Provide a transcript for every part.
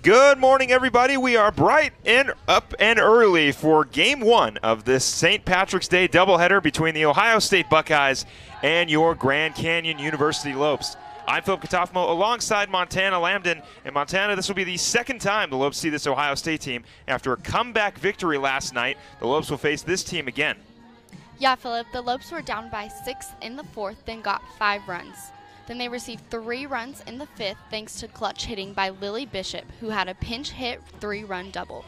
Good morning, everybody. We are bright and up and early for Game 1 of this St. Patrick's Day doubleheader between the Ohio State Buckeyes and your Grand Canyon University Lopes. I'm Philip Katafmo alongside Montana Lambden. And Montana, this will be the second time the Lopes see this Ohio State team. After a comeback victory last night, the Lopes will face this team again. Yeah, Philip, the Lopes were down by 6 in the 4th, then got 5 runs. Then they received 3 runs in the 5th thanks to clutch hitting by Lily Bishop, who had a pinch hit 3-run double.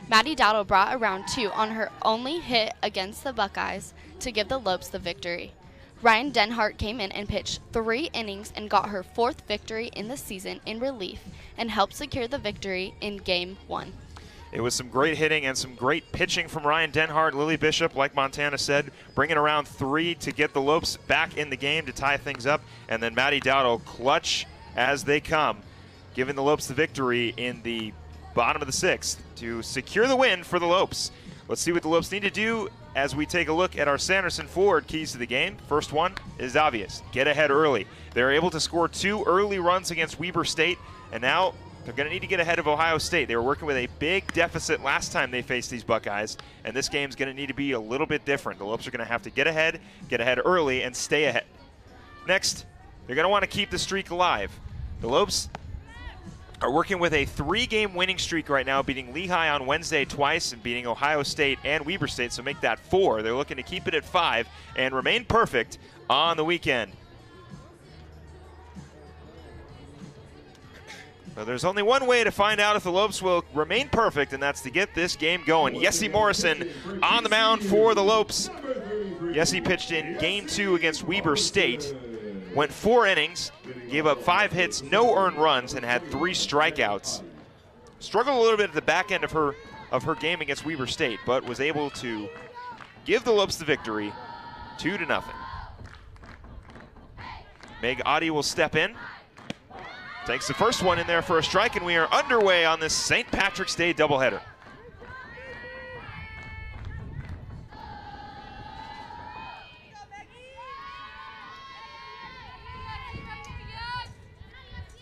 Maddie Dowdle brought around 2 on her only hit against the Buckeyes to give the Lopes the victory. Ryan Denhart came in and pitched 3 innings and got her 4th victory in the season in relief and helped secure the victory in Game 1. It was some great hitting and some great pitching from Ryan Denhart. Lily Bishop, like Montana said, bringing around 3 to get the Lopes back in the game to tie things up. And then Maddie Dowdle, clutch as they come, giving the Lopes the victory in the bottom of the 6th to secure the win for the Lopes. Let's see what the Lopes need to do as we take a look at our Sanderson Ford keys to the game. First one is obvious. Get ahead early. They're able to score 2 early runs against Weber State, and now they're going to need to get ahead of Ohio State. They were working with a big deficit last time they faced these Buckeyes, and this game's going to need to be a little bit different. The Lopes are going to have to get ahead early, and stay ahead. Next, they're going to want to keep the streak alive. The Lopes are working with a 3-game winning streak right now, beating Lehigh on Wednesday twice and beating Ohio State and Weber State, so make that 4. They're looking to keep it at 5 and remain perfect on the weekend. Well, there's only one way to find out if the Lopes will remain perfect, and that's to get this game going. Yessie Morrison on the mound for the Lopes. Yessie pitched in Game 2 against Weber State, went 4 innings, gave up 5 hits, no earned runs, and had 3 strikeouts. Struggled a little bit at the back end of her game against Weber State, but was able to give the Lopes the victory, 2-0. Meg Oddie will step in. Takes the first one in there for a strike, and we are underway on this St. Patrick's Day doubleheader.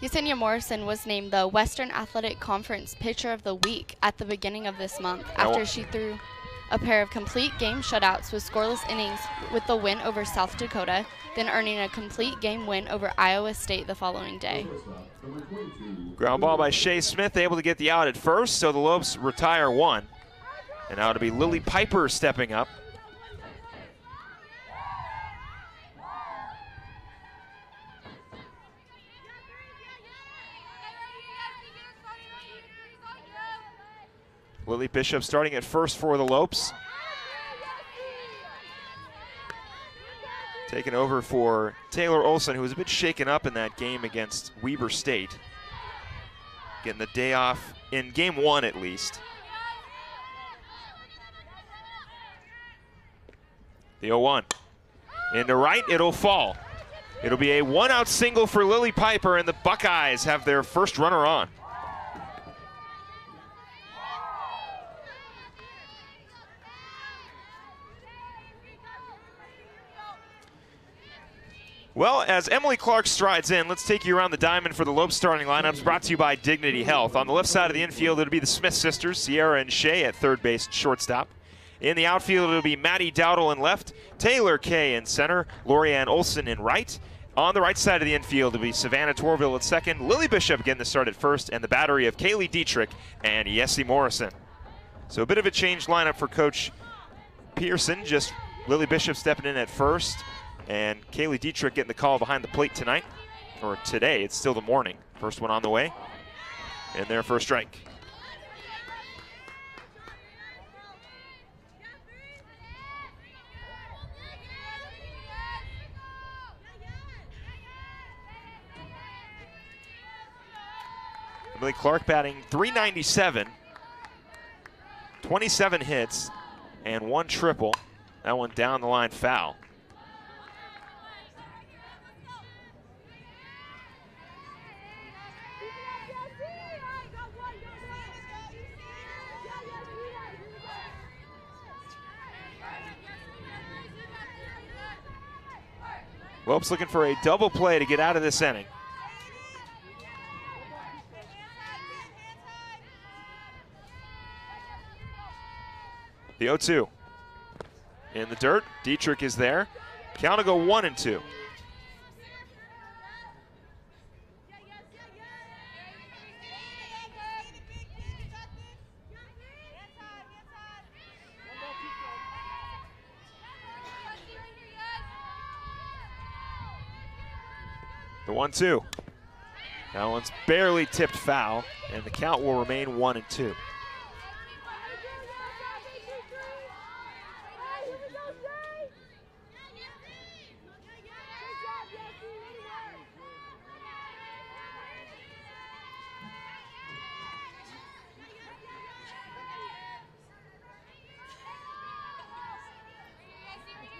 Yesenia Morrison was named the Western Athletic Conference Pitcher of the Week at the beginning of this month after she threw a pair of complete game shutouts with scoreless innings with the win over South Dakota, then earning a complete game win over Iowa State the following day. Ground ball by Shea Smith, able to get the out at first, so the Lopes retire 1. And now it'll be Lily Piper stepping up. Lily Bishop starting at first for the Lopes. Taking over for Taylor Olson, who was a bit shaken up in that game against Weber State. Getting the day off in Game 1 at least. The 0-1. Into right, it'll fall. It'll be a 1-out single for Lily Piper, and the Buckeyes have their first runner on. Well, as Emily Clark strides in, let's take you around the diamond for the Lopes starting lineups, brought to you by Dignity Health. On the left side of the infield, it'll be the Smith sisters, Sierra and Shay at third base and shortstop. In the outfield, it'll be Maddie Dowdle in left, Taylor Kay in center, Lorianne Olson in right. On the right side of the infield, it'll be Savannah Torvill at second, Lily Bishop getting the start at first, and the battery of Kaylee Dietrich and Yessie Morrison. So a bit of a changed lineup for Coach Pearson, just Lily Bishop stepping in at first, and Kaylee Dietrich getting the call behind the plate tonight, or today. It's still the morning. First one on the way, and there for a strike. Emily Clark batting .397, 27 hits, and 1 triple. That one down the line foul. Lopes looking for a double play to get out of this inning. The 0-2. In the dirt, Dietrich is there. Count will go 1-2. The 1-2. That one's barely tipped foul, and the count will remain 1-2.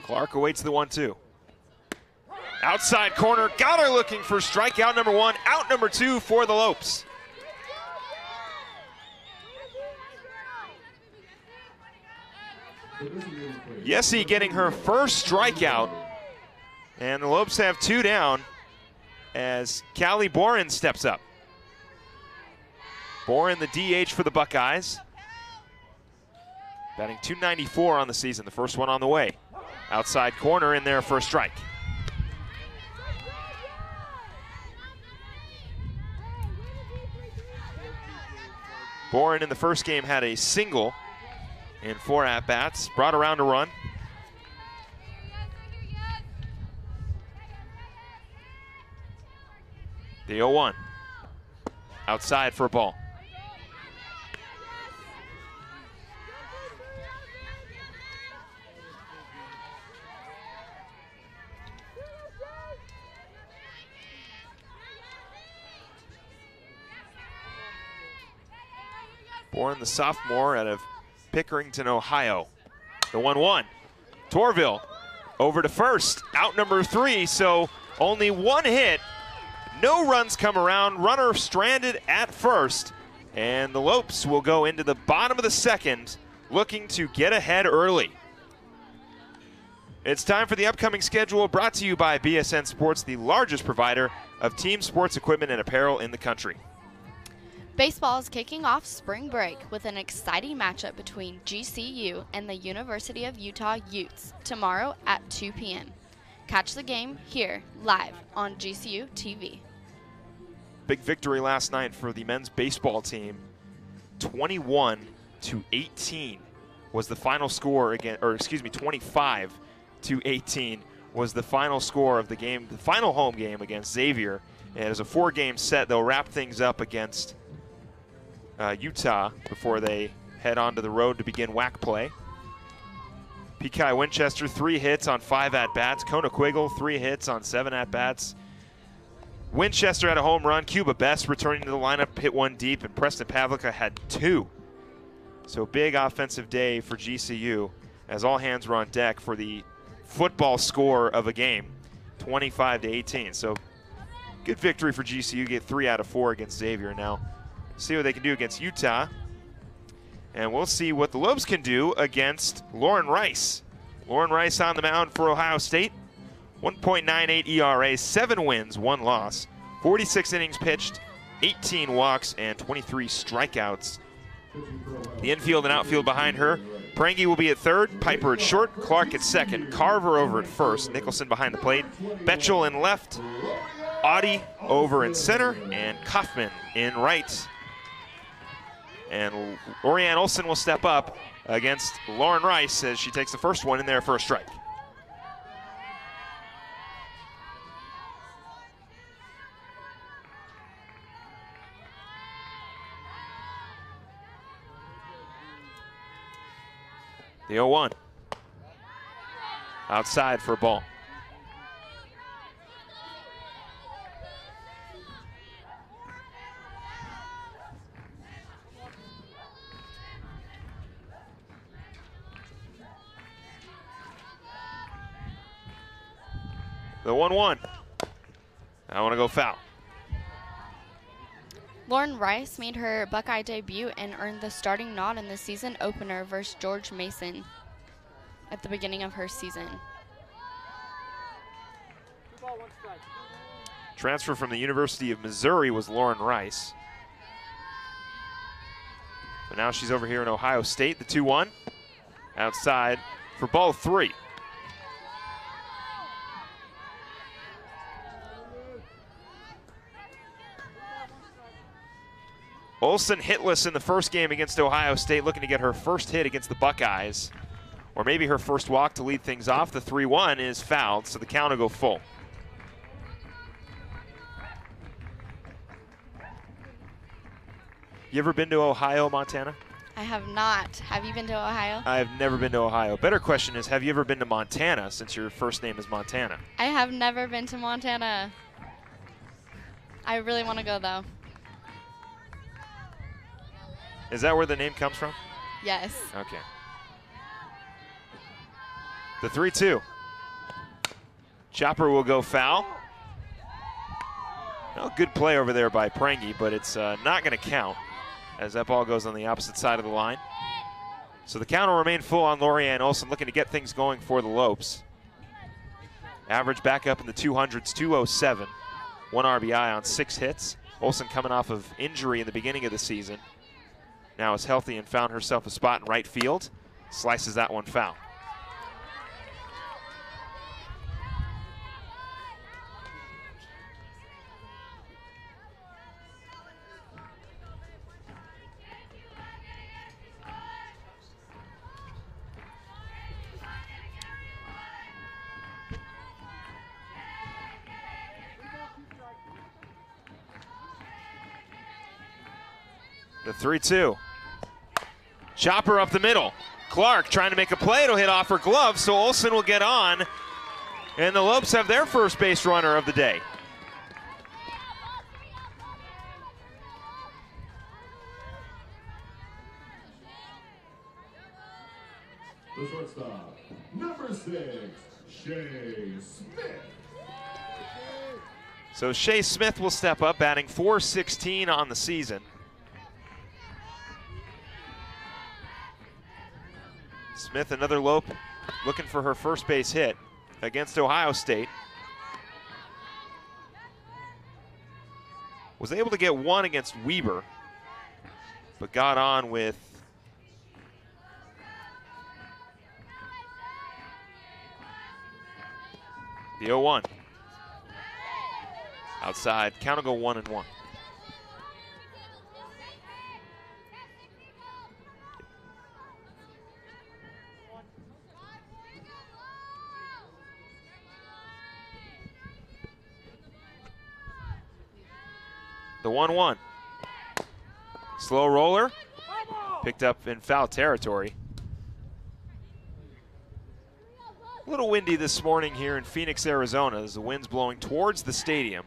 Clark awaits the 1-2. Outside corner, got her looking for strikeout number 1, out number 2 for the Lopes. Yessie getting her first strikeout, and the Lopes have 2 down as Callie Boren steps up. Boren, the DH for the Buckeyes. Batting .294 on the season, the first one on the way. Outside corner in there for a strike. Boren in the first game had a single in 4 at-bats, brought around a run. The 0-1. Outside for a ball. Boren, the sophomore out of Pickerington, Ohio. The 1-1. Torvill over to first, out number 3, so only 1 hit. No runs come around, runner stranded at first, and the Lopes will go into the bottom of the second looking to get ahead early. It's time for the upcoming schedule, brought to you by BSN Sports, the largest provider of team sports equipment and apparel in the country. Baseball is kicking off spring break with an exciting matchup between GCU and the University of Utah Utes tomorrow at 2 p.m. Catch the game here, live on GCU TV. Big victory last night for the men's baseball team. 21-18 was the final score again, or excuse me, 25-18 was the final score of the game, the final home game against Xavier. And as a 4-game set, they'll wrap things up against Utah before they head onto the road to begin WAC play. Pekai Winchester, 3 hits on 5 at-bats. Kona Quiggle, 3 hits on 7 at-bats. Winchester had a home run. Cuba Best returning to the lineup, hit 1 deep, and Preston Pavlica had 2. So big offensive day for GCU as all hands were on deck for the football score of a game, 25-18. So good victory for GCU, get 3 out of 4 against Xavier. Now see what they can do against Utah, and we'll see what the Lopes can do against Lauren Rice. Lauren Rice on the mound for Ohio State. 1.98 ERA, 7 wins, 1 loss, 46 innings pitched, 18 walks, and 23 strikeouts. The infield and outfield behind her. Prangy will be at third, Piper at short, Clark at second, Carver over at first, Nicholson behind the plate, Betchel in left, Audie over in center, and Kaufman in right. And Orianne Olsen will step up against Lauren Rice as she takes the first one in there for a strike. The 0-1. Outside for a ball. The 1-1. I want to go foul. Lauren Rice made her Buckeye debut and earned the starting nod in the season opener versus George Mason at the beginning of her season. Transfer from the University of Missouri was Lauren Rice. But now she's over here in Ohio State, the 2-1. outside for ball 3. Olsen hitless in the first game against Ohio State, looking to get her first hit against the Buckeyes, or maybe her first walk to lead things off. The 3-1 is fouled, so the count will go full. You ever been to Ohio, Montana? I have not. Have you been to Ohio? I've never been to Ohio. Better question is, have you ever been to Montana, since your first name is Montana? I have never been to Montana. I really want to go, though. Is that where the name comes from? Yes. Okay. The 3-2. Chopper will go foul. Well, good play over there by Prangy, but it's not going to count as that ball goes on the opposite side of the line. So the count will remain full on Lorianne Olsen, looking to get things going for the Lopes. Average back up in the 200s, 207. 1 RBI on 6 hits. Olsen coming off of injury in the beginning of the season. Now is healthy and found herself a spot in right field. Slices that one foul. The 3-2. Chopper up the middle. Clark trying to make a play. It'll hit off her glove, so Olsen will get on. And the Lopes have their first base runner of the day. The shortstop, number 6, Shay Smith. So Shay Smith will step up, batting .416 on the season. Smith, another Lope, looking for her first base hit against Ohio State. Was able to get one against Weber, but got on with the 0-1. Outside, count will go 1-1. The 1-1. Slow roller. Picked up in foul territory. A little windy this morning here in Phoenix, Arizona, as the wind's blowing towards the stadium.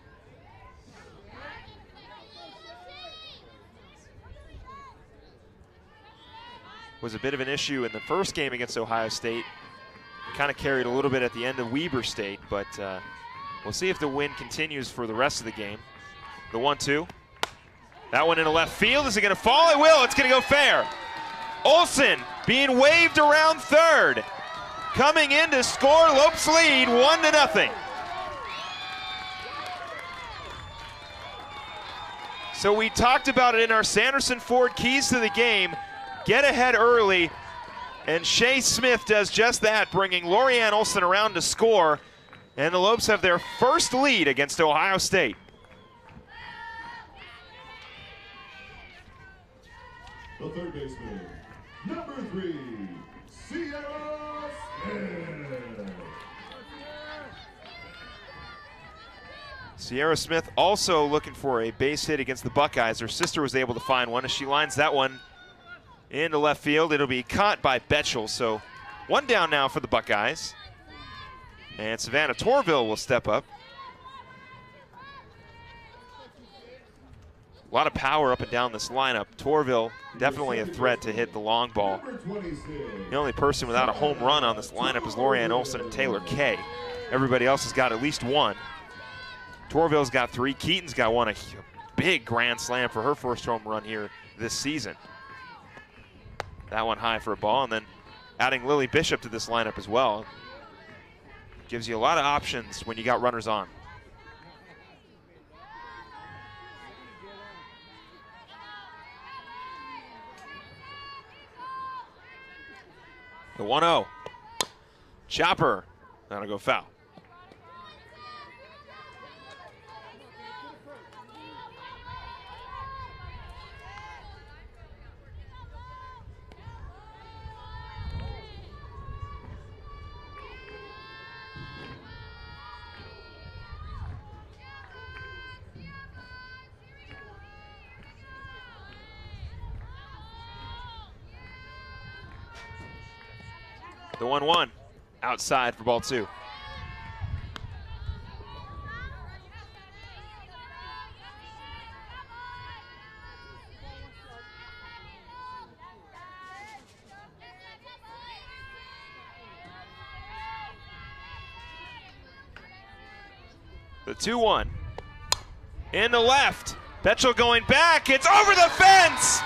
Was a bit of an issue in the first game against Ohio State. Kind of carried a little bit at the end of Weber State, but we'll see if the wind continues for the rest of the game. The 1-2. That one into left field. Is it going to fall? It will. It's going to go fair. Olsen being waved around third. Coming in to score. Lopes lead 1-0. So we talked about it in our Sanderson Ford keys to the game. Get ahead early. And Shay Smith does just that, bringing Lorianne Olsen around to score. And the Lopes have their first lead against Ohio State. The third baseman, number 3, Sierra Smith. Sierra Smith also looking for a base hit against the Buckeyes. Her sister was able to find one as she lines that one into left field. It'll be caught by Betchel, so one down now for the Buckeyes. And Savannah Torvill will step up. A lot of power up and down this lineup. Torvill definitely a threat to hit the long ball. The only person without a home run on this lineup is Lorianne Olsen and Taylor Kay. Everybody else has got at least one. Torvill's got 3. Keaton's got one, a big grand slam for her first home run here this season. That one high for a ball, and then adding Lily Bishop to this lineup as well. Gives you a lot of options when you got runners on. The 1-0. Chopper. That'll go foul. The 1-1 outside for ball 2. The 2-1 in the left. Betchel going back. It's over the fence.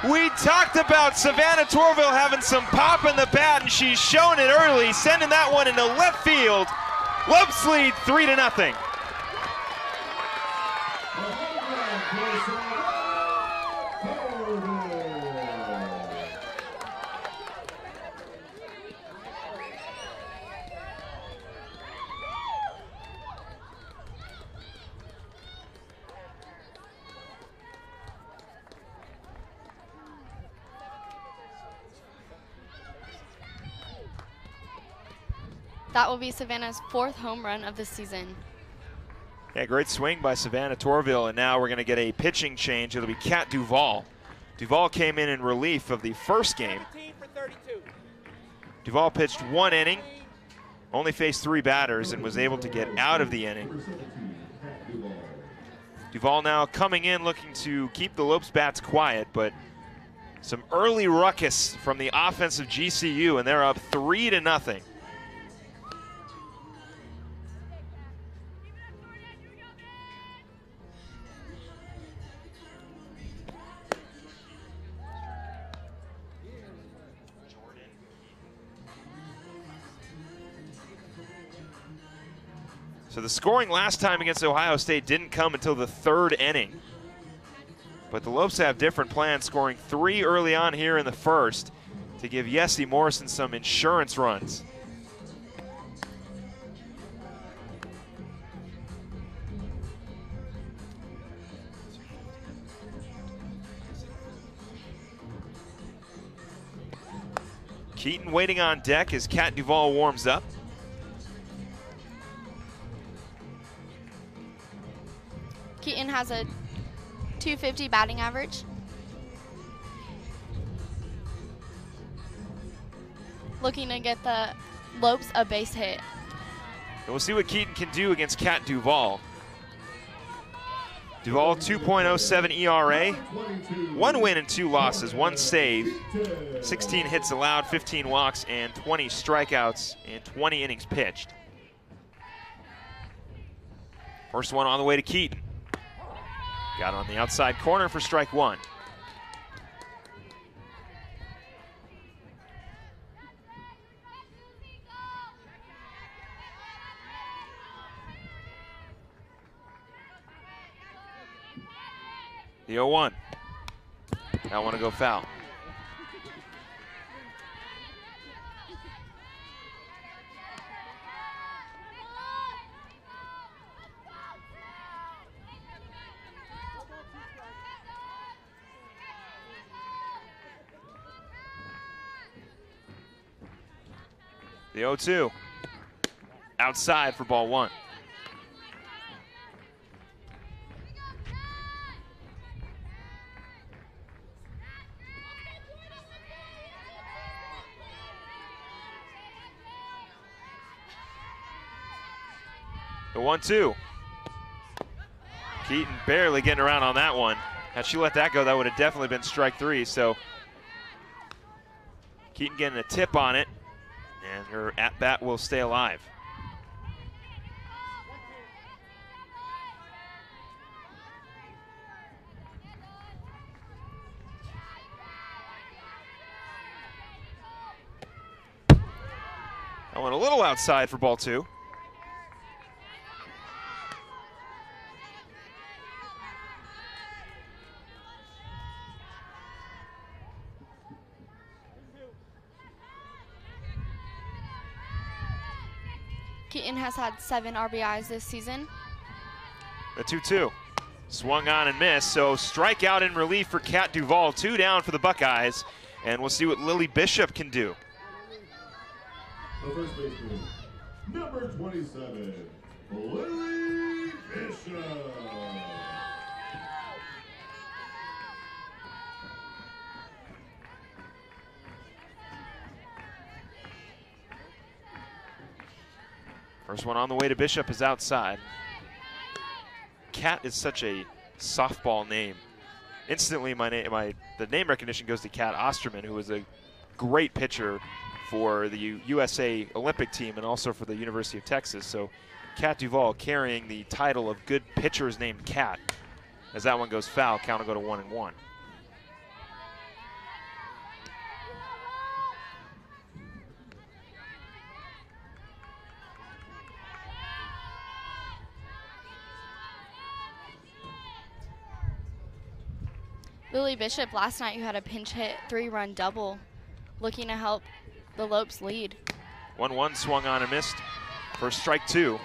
We talked about Savannah Torvill having some pop in the bat, and she's shown it early, sending that one into left field. Lopes lead 3-0. That will be Savannah's 4th home run of the season. Yeah, great swing by Savannah Torvill, and now we're going to get a pitching change. It'll be Kat Duvall. Duvall came in relief of the first game. Duvall pitched 1 inning, only faced 3 batters, and was able to get out of the inning. Duvall now coming in looking to keep the Lopes bats quiet, but some early ruckus from the offensive GCU, and they're up 3-0. So the scoring last time against Ohio State didn't come until the 3rd inning. But the Lopes have different plans, scoring 3 early on here in the 1st to give Yessie Morrison some insurance runs. Keaton waiting on deck as Kat Duvall warms up. Keaton has a .250 batting average. Looking to get the Lopes a base hit. And we'll see what Keaton can do against Kat Duvall. Duvall 2.07 ERA, 1 win and 2 losses, 1 save, 16 hits allowed, 15 walks, and 20 strikeouts in 20 innings pitched. First one on the way to Keaton. Got on the outside corner for strike 1. The 0-1. That one to go foul. The 0-2. Outside for ball 1. The 1-2. Keaton barely getting around on that one. Had she let that go, that would have definitely been strike 3. So Keaton getting a tip on it, and her at-bat will stay alive. That went a little outside for ball 2. Keaton has had 7 RBIs this season. The 2-2. Swung on and missed, so strikeout in relief for Kat Duvall. 2 down for the Buckeyes, and we'll see what Lily Bishop can do. The first baseman, number 27, Lily Bishop. First one on the way to Bishop is outside. Kat is such a softball name. Instantly, the name recognition goes to Kat Osterman, who was a great pitcher for the USA Olympic team and also for the University of Texas. So Kat Duvall carrying the title of good pitchers named Kat. As that one goes foul, count will go to 1-1. Lily Bishop last night, who had a pinch hit 3-run double, looking to help the Lopes lead. 1-1 swung on and missed for strike 2.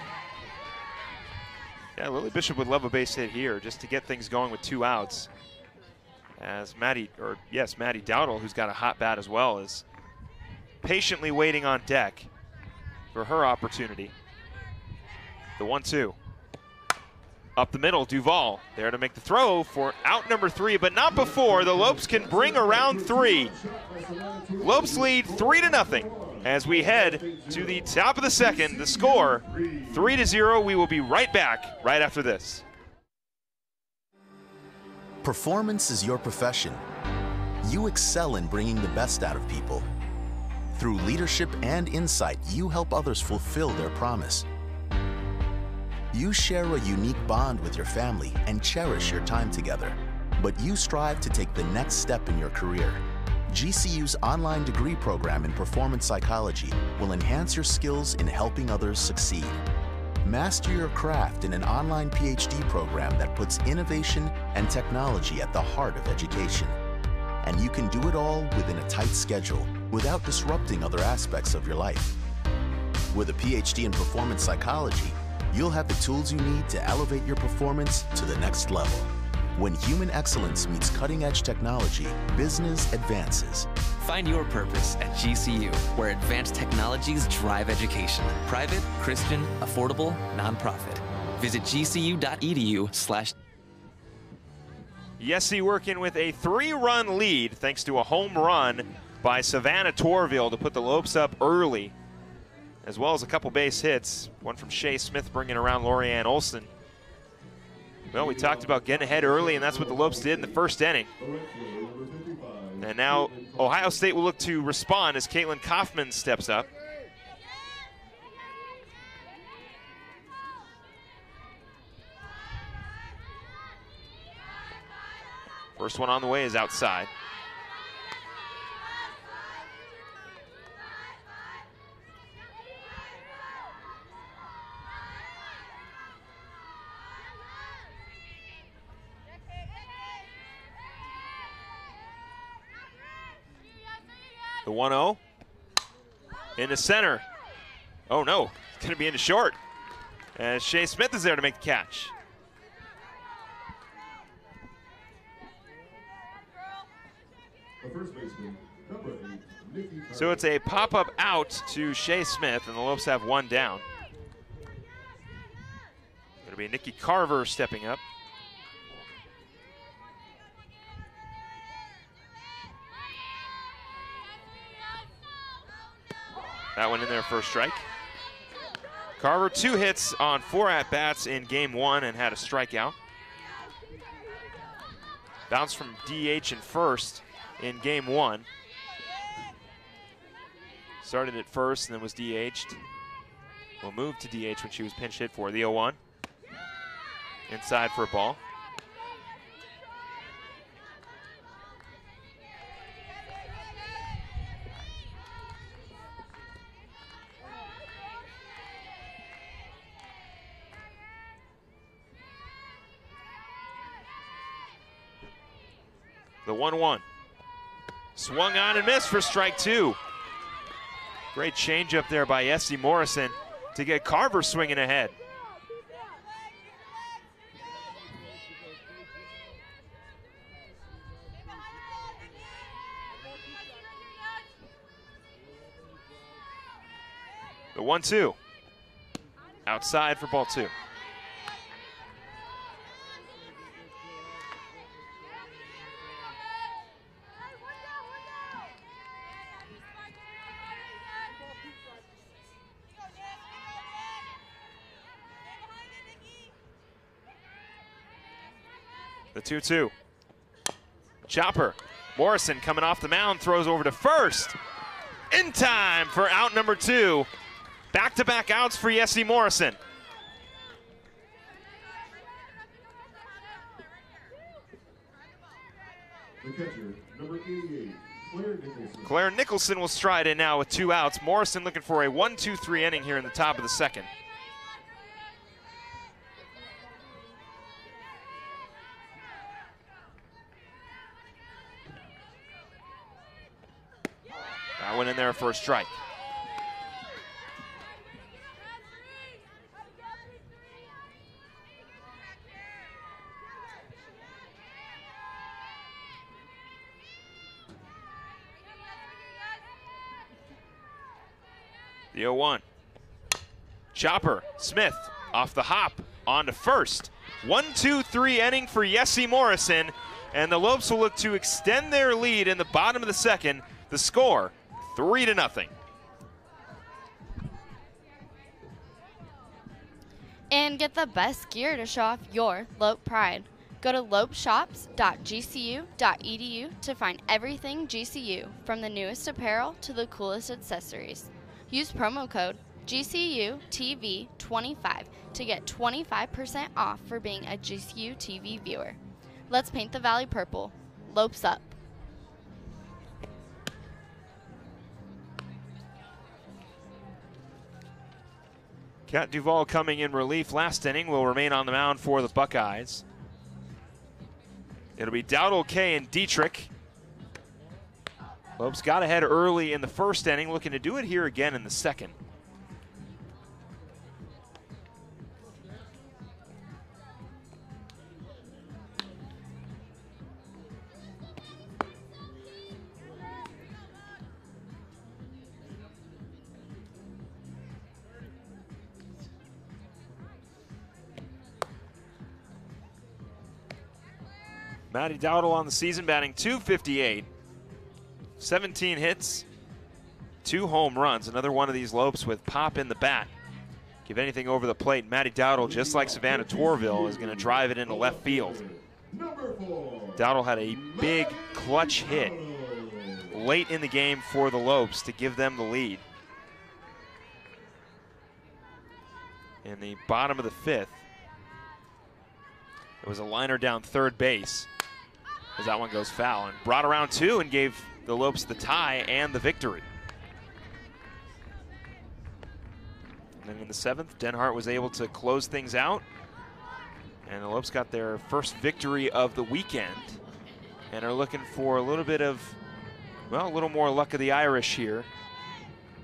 Yeah, Lily Bishop would love a base hit here just to get things going with 2 outs. As Maddie Dowdle, who's got a hot bat as well, is patiently waiting on deck for her opportunity. The 1-2. Up the middle, Duvall there to make the throw for out number 3, but not before the Lopes can bring around 3. Lopes lead 3-0 as we head to the top of the second. The score 3-0. We will be right back right after this. Performance is your profession. You excel in bringing the best out of people. Through leadership and insight, you help others fulfill their promise. You share a unique bond with your family and cherish your time together. But you strive to take the next step in your career. GCU's online degree program in performance psychology will enhance your skills in helping others succeed. Master your craft in an online PhD program that puts innovation and technology at the heart of education. And you can do it all within a tight schedule without disrupting other aspects of your life. With a PhD in performance psychology, you'll have the tools you need to elevate your performance to the next level. When human excellence meets cutting-edge technology, business advances. Find your purpose at GCU, where advanced technologies drive education. Private, Christian, affordable, nonprofit. Visit gcu.edu/. Yessie working with a 3-run lead thanks to a home run by Savannah Torvill to put the Lopes up early, as well as a couple base hits, one from Shea Smith bringing around Lorianne Olson. Well, we talked about getting ahead early, and that's what the Lopes did in the first inning. And now Ohio State will look to respond as Caitlin Kaufman steps up. First one on the way is outside. The 1-0 into center. Oh no, it's going to be into short as Shea Smith is there to make the catch. So it's a pop-up out to Shea Smith, and the Lopes have 1 down. It'll be Nikki Carver stepping up. That one in there for a strike. Carver, 2 hits on 4 at-bats in game 1 and had a strikeout. Bounced from DH in first in game 1. Started at first and then was DH'd. Will move to DH when she was pinch hit for the 0-1. Inside for a ball. The 1-1. Swung on and missed for strike 2. Great changeup there by Essie Morrison. to get Carver swinging ahead. The 1-2. Outside for ball 2. The 2-2. Chopper. Morrison coming off the mound, throws over to first. In time for out number 2. Back-to-back outs for Yessie Morrison. The catcher, number 88, Claire Nicholson. Claire Nicholson will stride in now with 2 outs. Morrison looking for a 1-2-3 inning here in the top of the second. That went in there for a strike. The 0-1. Chopper, Smith, off the hop, on to first. 1-2-3 inning for Yessie Morrison, and the Lopes will look to extend their lead in the bottom of the second. The score, 3-0. And get the best gear to show off your Lope pride. Go to lopeshops.gcu.edu to find everything GCU, from the newest apparel to the coolest accessories. Use promo code GCUTV25 to get 25% off for being a GCU TV viewer. Let's paint the Valley purple. Lopes up. Kat Duvall coming in relief last inning will remain on the mound for the Buckeyes. It'll be Dowdle, Kay, and Dietrich. Lopes got ahead early in the first inning, looking to do it here again in the second. Maddie Dowdle on the season, batting .258. 17 hits, 2 home runs. Another one of these Lopes with pop in the bat. Give anything over the plate. Maddie Dowdle, just like Savannah Torvill, is going to drive it into left field. Dowdle had a big clutch hit late in the game for the Lopes to give them the lead. In the bottom of the 5th, it was a liner down third base as that one goes foul, and brought around 2 and gave the Lopes the tie and the victory. And then in the 7th, Denhart was able to close things out, and the Lopes got their first victory of the weekend and are looking for a little bit of, well, a little more luck of the Irish here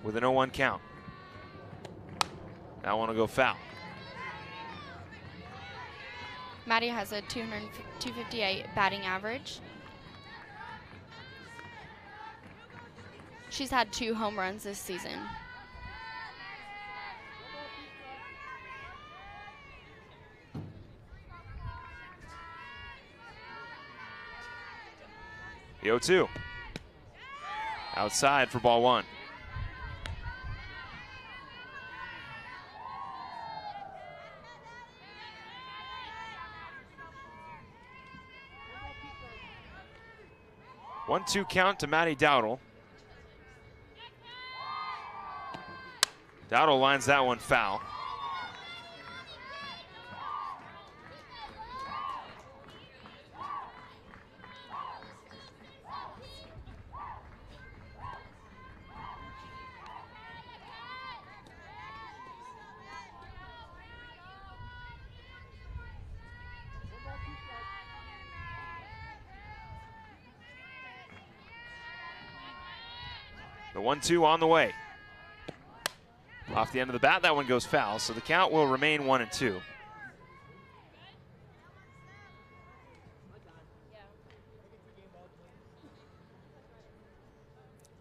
with an 0-1 count. That one will go foul. Maddie has a 258 batting average. She's had 2 home runs this season. The 0-2. Outside for ball 1. One-two count to Maddie Dowdle. Dowdle lines that one foul. The 1-2 on the way. Off the end of the bat, that one goes foul, so the count will remain 1-2.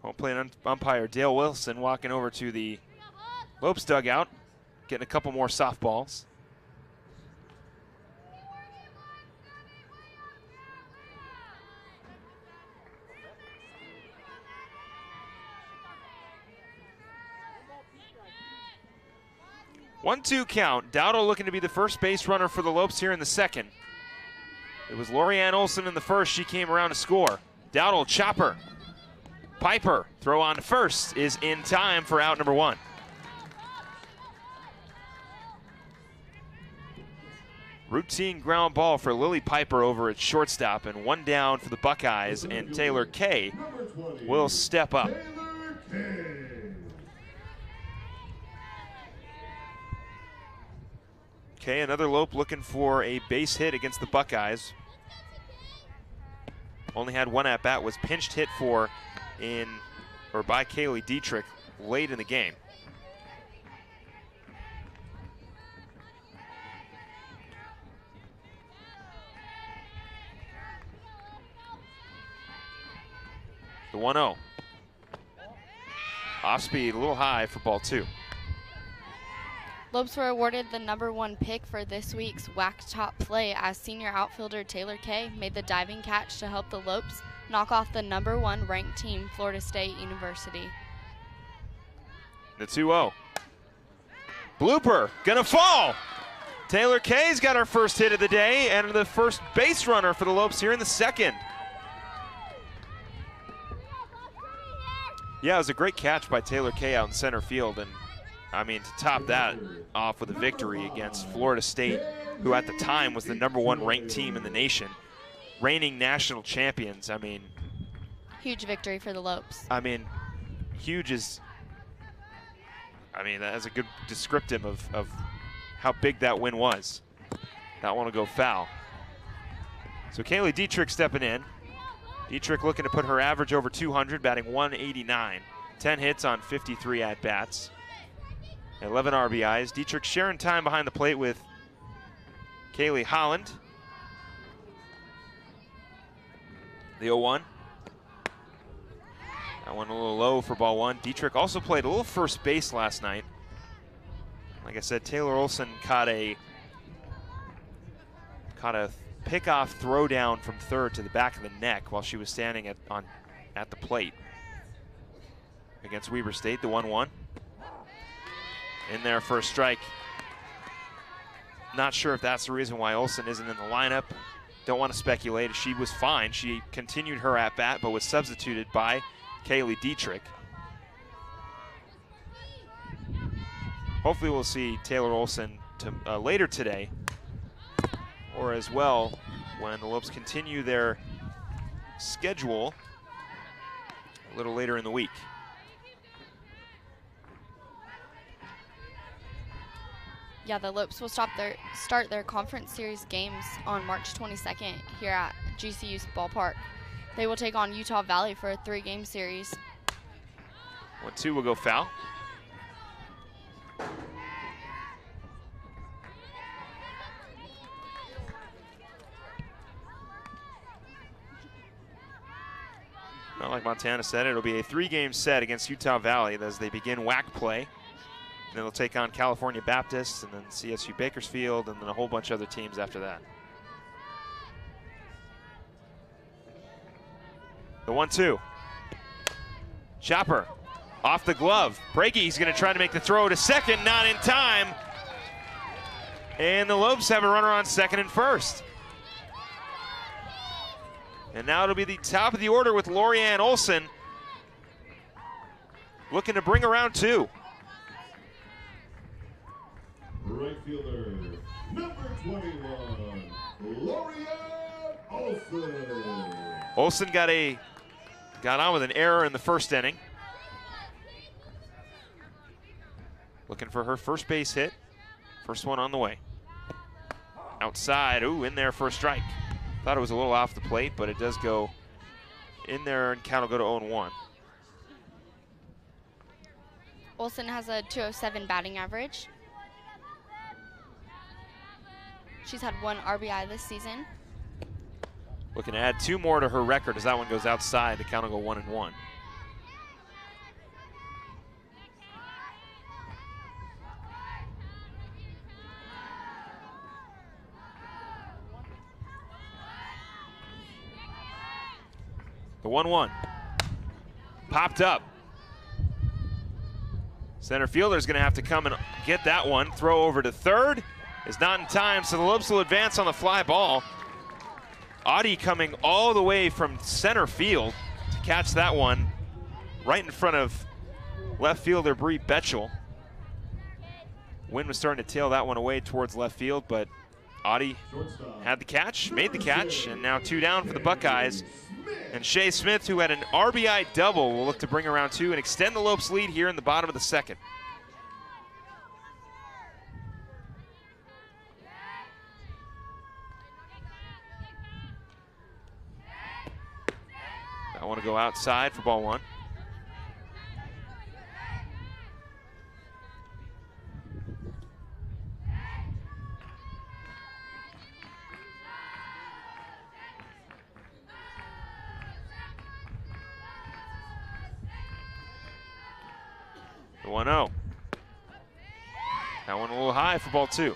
Home plate umpire Dale Wilson walking over to the Lopes dugout, getting a couple more softballs. One-two count. Dowdle looking to be the first base runner for the Lopes here in the second. It was Lorianne Olson in the first. She came around to score. Dowdle, chopper. Piper, throw on to first, is in time for out number 1. Routine ground ball for Lily Piper over at shortstop, and one down for the Buckeyes, and Taylor Kay will step up. Kay, another Lope looking for a base hit against the Buckeyes. Only had one at bat, was pinched hit for by Kaylee Dietrich late in the game. The 1-0. Off speed, a little high for ball 2. Lopes were awarded the #1 pick for this week's WAC Top Play as senior outfielder Taylor Kay made the diving catch to help the Lopes knock off the #1 ranked team, Florida State University. The 2-0. Blooper, gonna fall. Taylor Kay's got her first hit of the day and the first base runner for the Lopes here in the second. Yeah, it was a great catch by Taylor Kay out in center field, and I mean, to top that off with a victory against Florida State, who at the time was the #1 ranked team in the nation, reigning national champions. I mean, huge victory for the Lopes. I mean, huge is, I mean, that's a good descriptive of how big that win was. Not want to go foul. So Kaylee Dietrich stepping in. Dietrich looking to put her average over 200, batting 189. 10 hits on 53 at-bats. 11 RBIs. Dietrich sharing time behind the plate with Kaylee Holland. The 0-1. That one a little low for ball 1. Dietrich also played a little first base last night. Like I said, Taylor Olson caught a pick-off throw down from third to the back of the neck while she was standing at the plate against Weber State. The 1-1. In there for a strike. Not sure if that's the reason why Olson isn't in the lineup. Don't want to speculate. She was fine. She continued her at-bat, but was substituted by Kaylee Dietrich. Hopefully we'll see Taylor Olson later today, or as well when the Lopes continue their schedule a little later in the week. Yeah, the Lopes will start their conference series games on March 22nd here at GCU's ballpark. They will take on Utah Valley for a 3-game series. 1-2 will go foul. Not like Montana said, it'll be a 3-game set against Utah Valley as they begin WAC play. And then they'll take on California Baptist and then CSU Bakersfield and then a whole bunch of other teams after that. The 1-2. Chopper off the glove. Breaky's going to try to make the throw to second, not in time. And the Lopes have a runner on second and first. And now it'll be the top of the order with Lorianne Olson looking to bring around 2. Right fielder, number 21, Lorianne Olson. Olson got on with an error in the first inning. Looking for her first base hit. First one on the way. Outside, ooh, in there for a strike. Thought it was a little off the plate, but it does go in there and count will go to 0-1. Olsen has a 207 batting average. She's had 1 RBI this season. Looking to add 2 more to her record as that one goes outside. The count will go 1-1. The 1-1. Popped up. Center fielder's going to have to come and get that one. Throw over to third is not in time, so the Lopes will advance on the fly ball. Audie coming all the way from center field to catch that one right in front of left fielder Bree Betchel. Wind was starting to tail that one away towards left field, but Audie had the catch, made the catch, and now 2 down for the Buckeyes. And Shea Smith, who had an RBI double, will look to bring around 2 and extend the Lopes lead here in the bottom of the second. I want to go outside for ball 1. The 1-0. That one a little high for ball 2.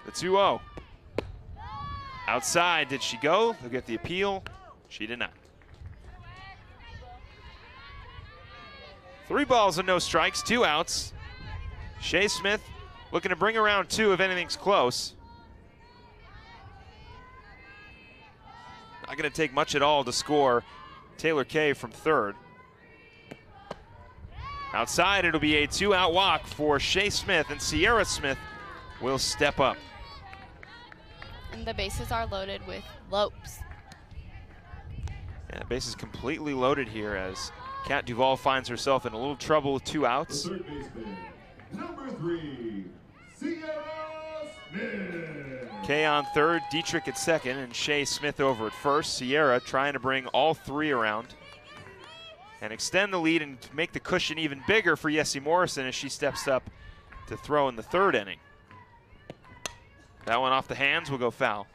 The 2-0. Outside, did she go? They'll get the appeal. She did not. 3 balls and no strikes, 2 outs. Shea Smith looking to bring around 2 if anything's close. Not going to take much at all to score Taylor Kay from third. Outside, it'll be a 2-out walk for Shea Smith, and Sierra Smith will step up. And the bases are loaded with Lopes. Yeah, the base is completely loaded here as Kat Duvall finds herself in a little trouble with 2 outs. The third baseman, number 3, Sierra Smith. Kay on third, Dietrich at second, and Shea Smith over at first. Sierra trying to bring all 3 around and extend the lead and make the cushion even bigger for Yessie Morrison as she steps up to throw in the 3rd inning. That one off the hands will go foul.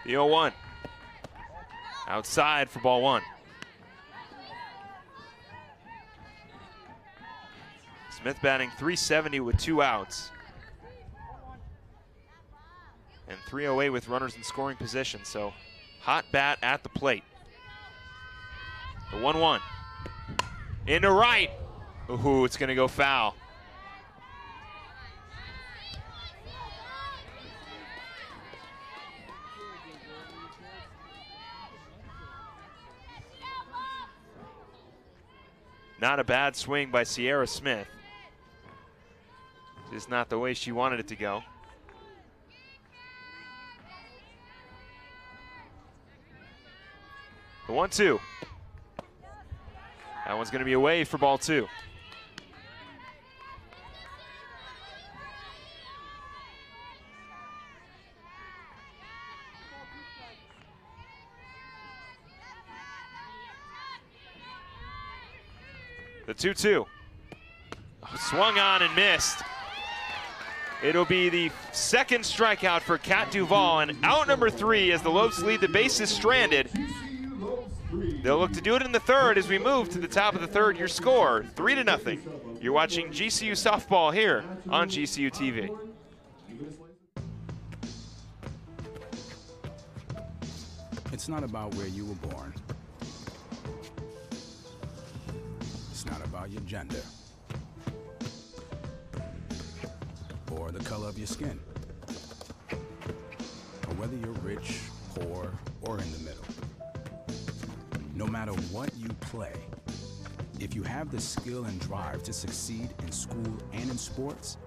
The 0-1. Outside for ball 1. Smith batting .370 with 2 outs. And .308 with runners in scoring position, so hot bat at the plate. The 1-1. Into right. Ooh, it's going to go foul. Not a bad swing by Sierra Smith. Just not the way she wanted it to go. The 1-2. That one's going to be away for ball 2. The 2-2. Swung on and missed. It'll be the 2nd strikeout for Kat Duvall, and out number 3 as the Lopes lead the bases stranded. They'll look to do it in the 3rd as we move to the top of the 3rd. Your score, 3-0. You're watching GCU softball here on GCU TV. It's not about where you were born. It's not about your gender or the color of your skin. whether you're rich, poor, or in the middle. No matter what you play, if you have the skill and drive to succeed in school and in sports,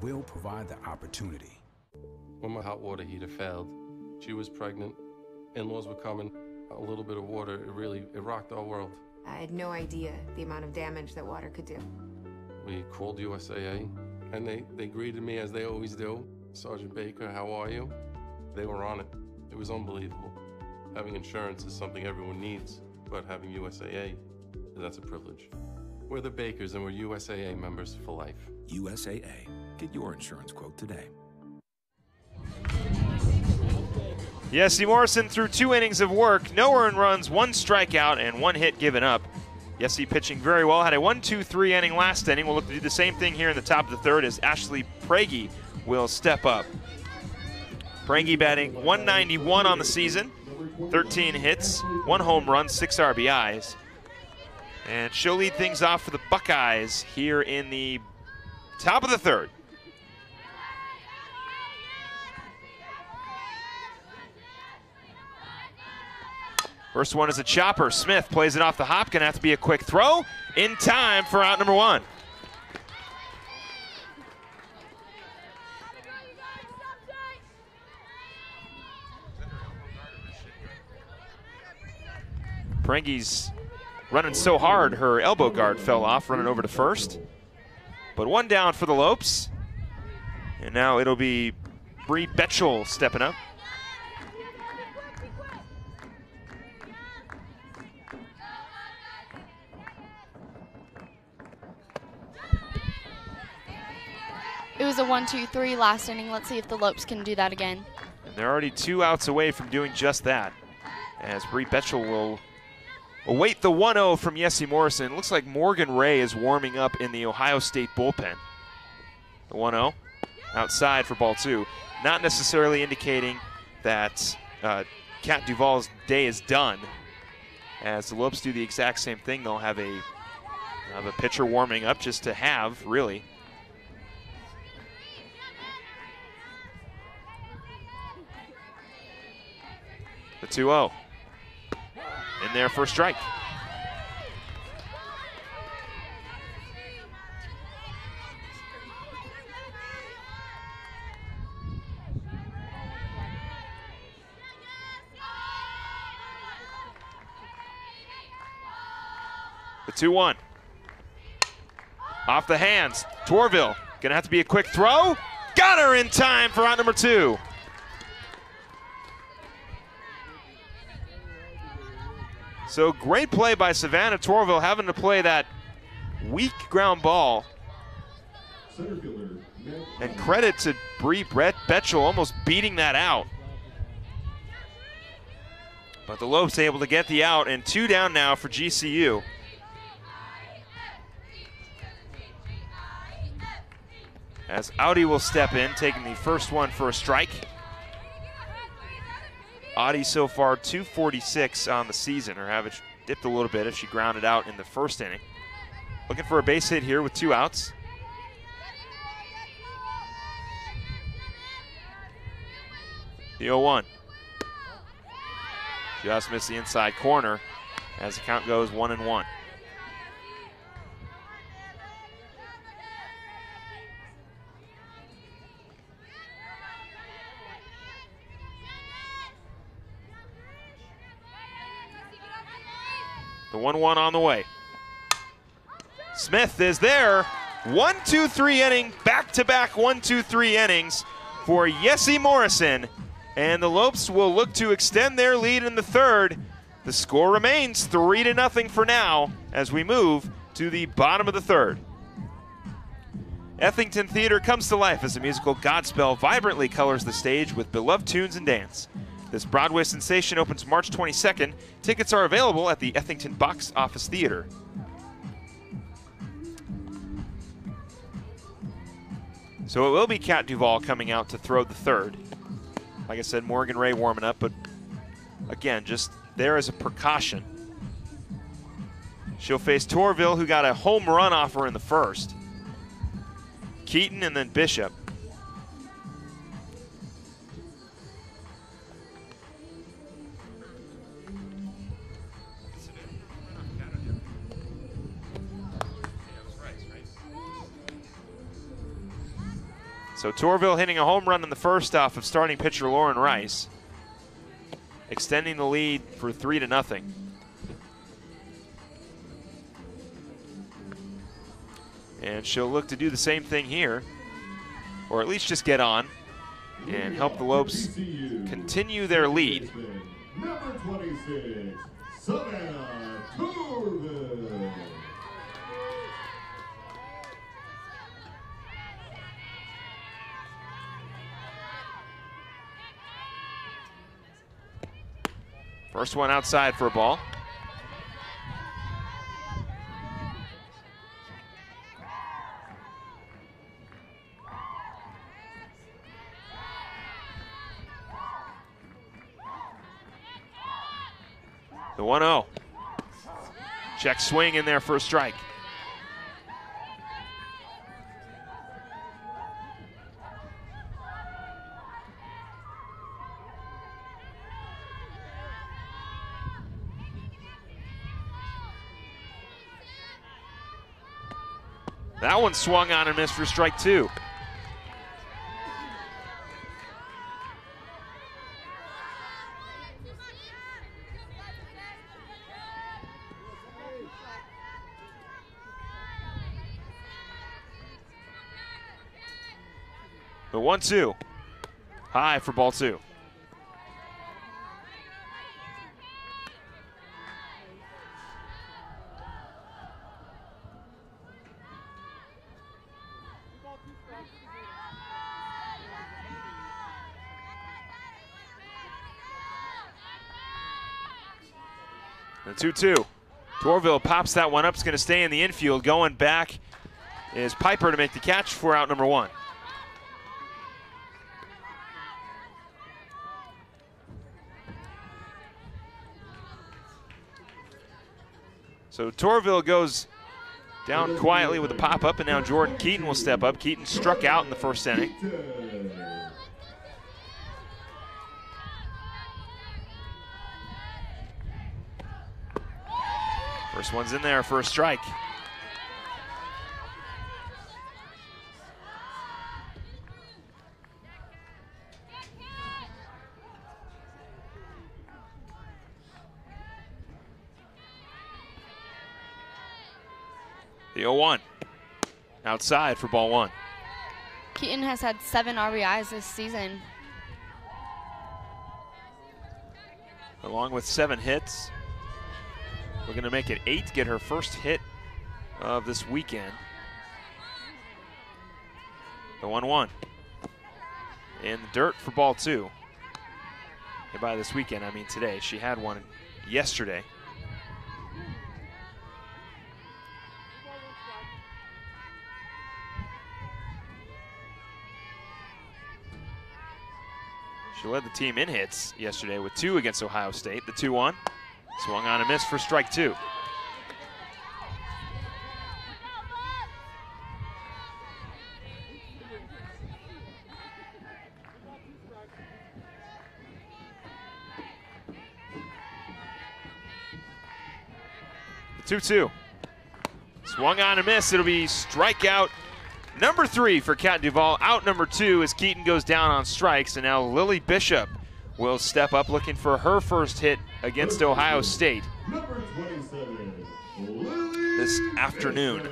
we'll provide the opportunity. When my hot water heater failed, she was pregnant, in-laws were coming, a little bit of water, it rocked our world. I had no idea the amount of damage that water could do. We called USAA, and they greeted me as they always do. Sergeant Baker, how are you? They were on it. It was unbelievable. Having insurance is something everyone needs, but having USAA, that's a privilege. We're the Bakers, and we're USAA members for life. USAA. Get your insurance quote today. Yessie Morrison threw 2 innings of work, no earned runs, 1 strikeout, and 1 hit given up. Yessie pitching very well, had a 1-2-3 inning last inning. We'll look to do the same thing here in the top of the third as Ashley Pragi will step up. Pragi batting .191 on the season, 13 hits, 1 home run, 6 RBIs. And she'll lead things off for the Buckeyes here in the top of the third. First one is a chopper. Smith plays it off the hop. Gonna have to be a quick throw in time for out number 1. Prangi's running so hard, her elbow guard fell off, running over to first. But 1 down for the Lopes. And now it'll be Bree Betchel stepping up. It was a 1-2-3 last inning. Let's see if the Lopes can do that again. And they're already 2 outs away from doing just that, as Bree Betchel will await the 1-0 from Yessie Morrison. It looks like Morgan Ray is warming up in the Ohio State bullpen. The 1-0 outside for ball 2. Not necessarily indicating that Kat Duvall's day is done. As the Lopes do the exact same thing, they'll have a pitcher warming up just to have, really. The 2-0. In there for a strike. The 2-1. Off the hands. Torvill gonna have to be a quick throw. Got her in time for out number 2. So great play by Savannah Torvill, having to play that weak ground ball. And credit to Bree Betchel almost beating that out. But the Lopes able to get the out, and 2 down now for GCU. As Audi will step in, taking the first one for a strike. Audi so far 246 on the season. Her average dipped a little bit as she grounded out in the first inning. Looking for a base hit here with 2 outs. The 0-1. Just missed the inside corner as the count goes 1-1. The 1-1 on the way. Smith is there. 1-2-3 inning, back-to-back 1-2-3 innings for Yessie Morrison. And the Lopes will look to extend their lead in the third. The score remains 3-0 for now as we move to the bottom of the third. Ethington Theater comes to life as the musical Godspell vibrantly colors the stage with beloved tunes and dance. This Broadway sensation opens March 22nd. Tickets are available at the Ethington Box Office Theater. So it will be Kat Duvall coming out to throw the third. Like I said, Morgan Ray warming up, but again, just there as a precaution. She'll face Torvill, who got a home run off her in the first. Keaton and then Bishop. So Torvill hitting a home run in the first off of starting pitcher Lauren Rice, extending the lead for 3-0. And she'll look to do the same thing here, or at least just get on and help the Lopes continue their lead. Number 26, Savannah Torvill. First one outside for a ball. The 1-0. Check swing in there for a strike. That one swung on and missed for strike 2. The 1-2. High for ball 2. The 2-2. Torvill pops that one up. It's going to stay in the infield. Going back is Piper to make the catch for out number 1. So Torvill goes down quietly with a pop-up, and now Jordan Keaton will step up. Keaton struck out in the first inning. First one's in there for a strike. The 0-1. Outside for ball 1. Keaton has had 7 RBIs this season. Along with 7 hits. We're going to make it 8, get her first hit of this weekend. The 1-1. In the dirt for ball 2. And by this weekend, I mean today. She had one yesterday. She led the team in hits yesterday with 2 against Ohio State. The 2-1. Swung on and missed for strike 2. The 2-2. Swung on and missed. It'll be strikeout number 3 for Kat Duvall. Out number 2 as Keaton goes down on strikes. And now Lily Bishop will step up looking for her first hit against Ohio State this afternoon.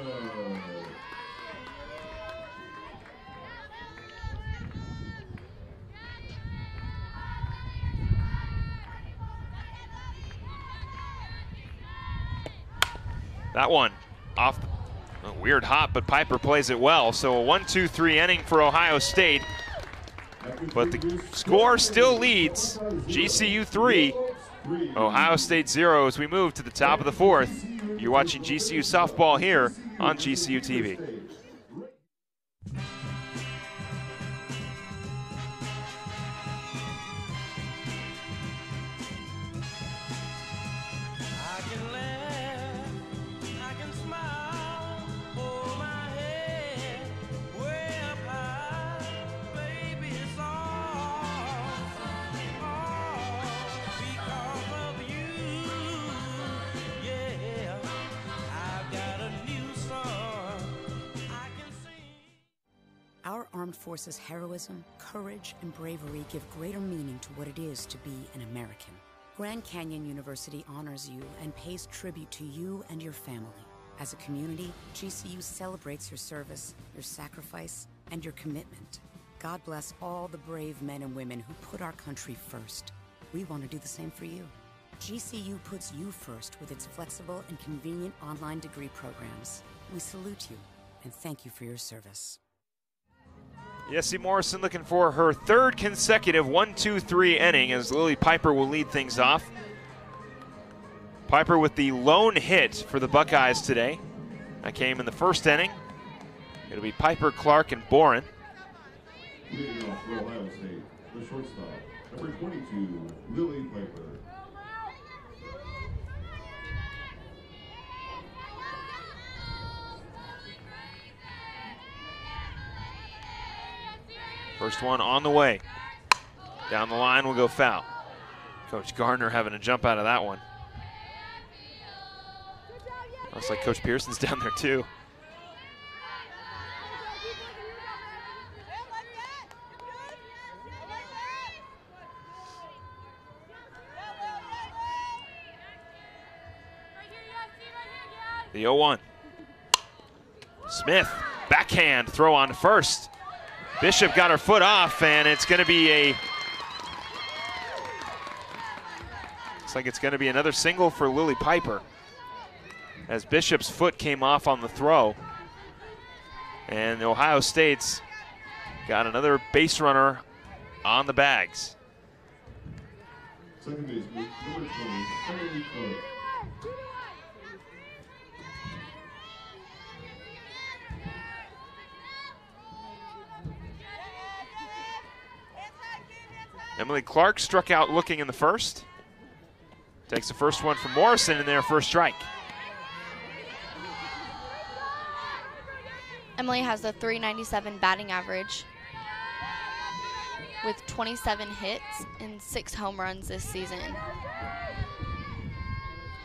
That one off a weird hop, but Piper plays it well. So a 1-2-3 inning for Ohio State. But the score still leads GCU 3, Ohio State 0 as we move to the top of the 4th. You're watching GCU softball here on GCU TV. Our armed forces' heroism, courage, and bravery give greater meaning to what it is to be an American. Grand Canyon University honors you and pays tribute to you and your family. As a community, GCU celebrates your service, your sacrifice, and your commitment. God bless all the brave men and women who put our country first. We want to do the same for you. GCU puts you first with its flexible and convenient online degree programs. We salute you and thank you for your service. Jessie Morrison looking for her third consecutive 1-2-3 inning as Lily Piper will lead things off. Piper with the lone hit for the Buckeyes today. That came in the first inning. It'll be Piper, Clark, and Boren. Leading off for Ohio State, the shortstop, number 22, Lily Piper. First one on the way. Down the line will go foul. Coach Gardner having to jump out of that one. Looks like Coach Pearson's down there too. The 0-1. Smith, backhand throw on to first. Bishop got her foot off, and it's going to be looks like it's going to be another single for Lily Piper, as Bishop's foot came off on the throw. And Ohio State's got another base runner on the bags. Second baseman, number 20, Emily Clark. Emily Clark struck out looking in the first. Takes the first one from Morrison in there for a strike. Emily has a .397 batting average with 27 hits and 6 home runs this season.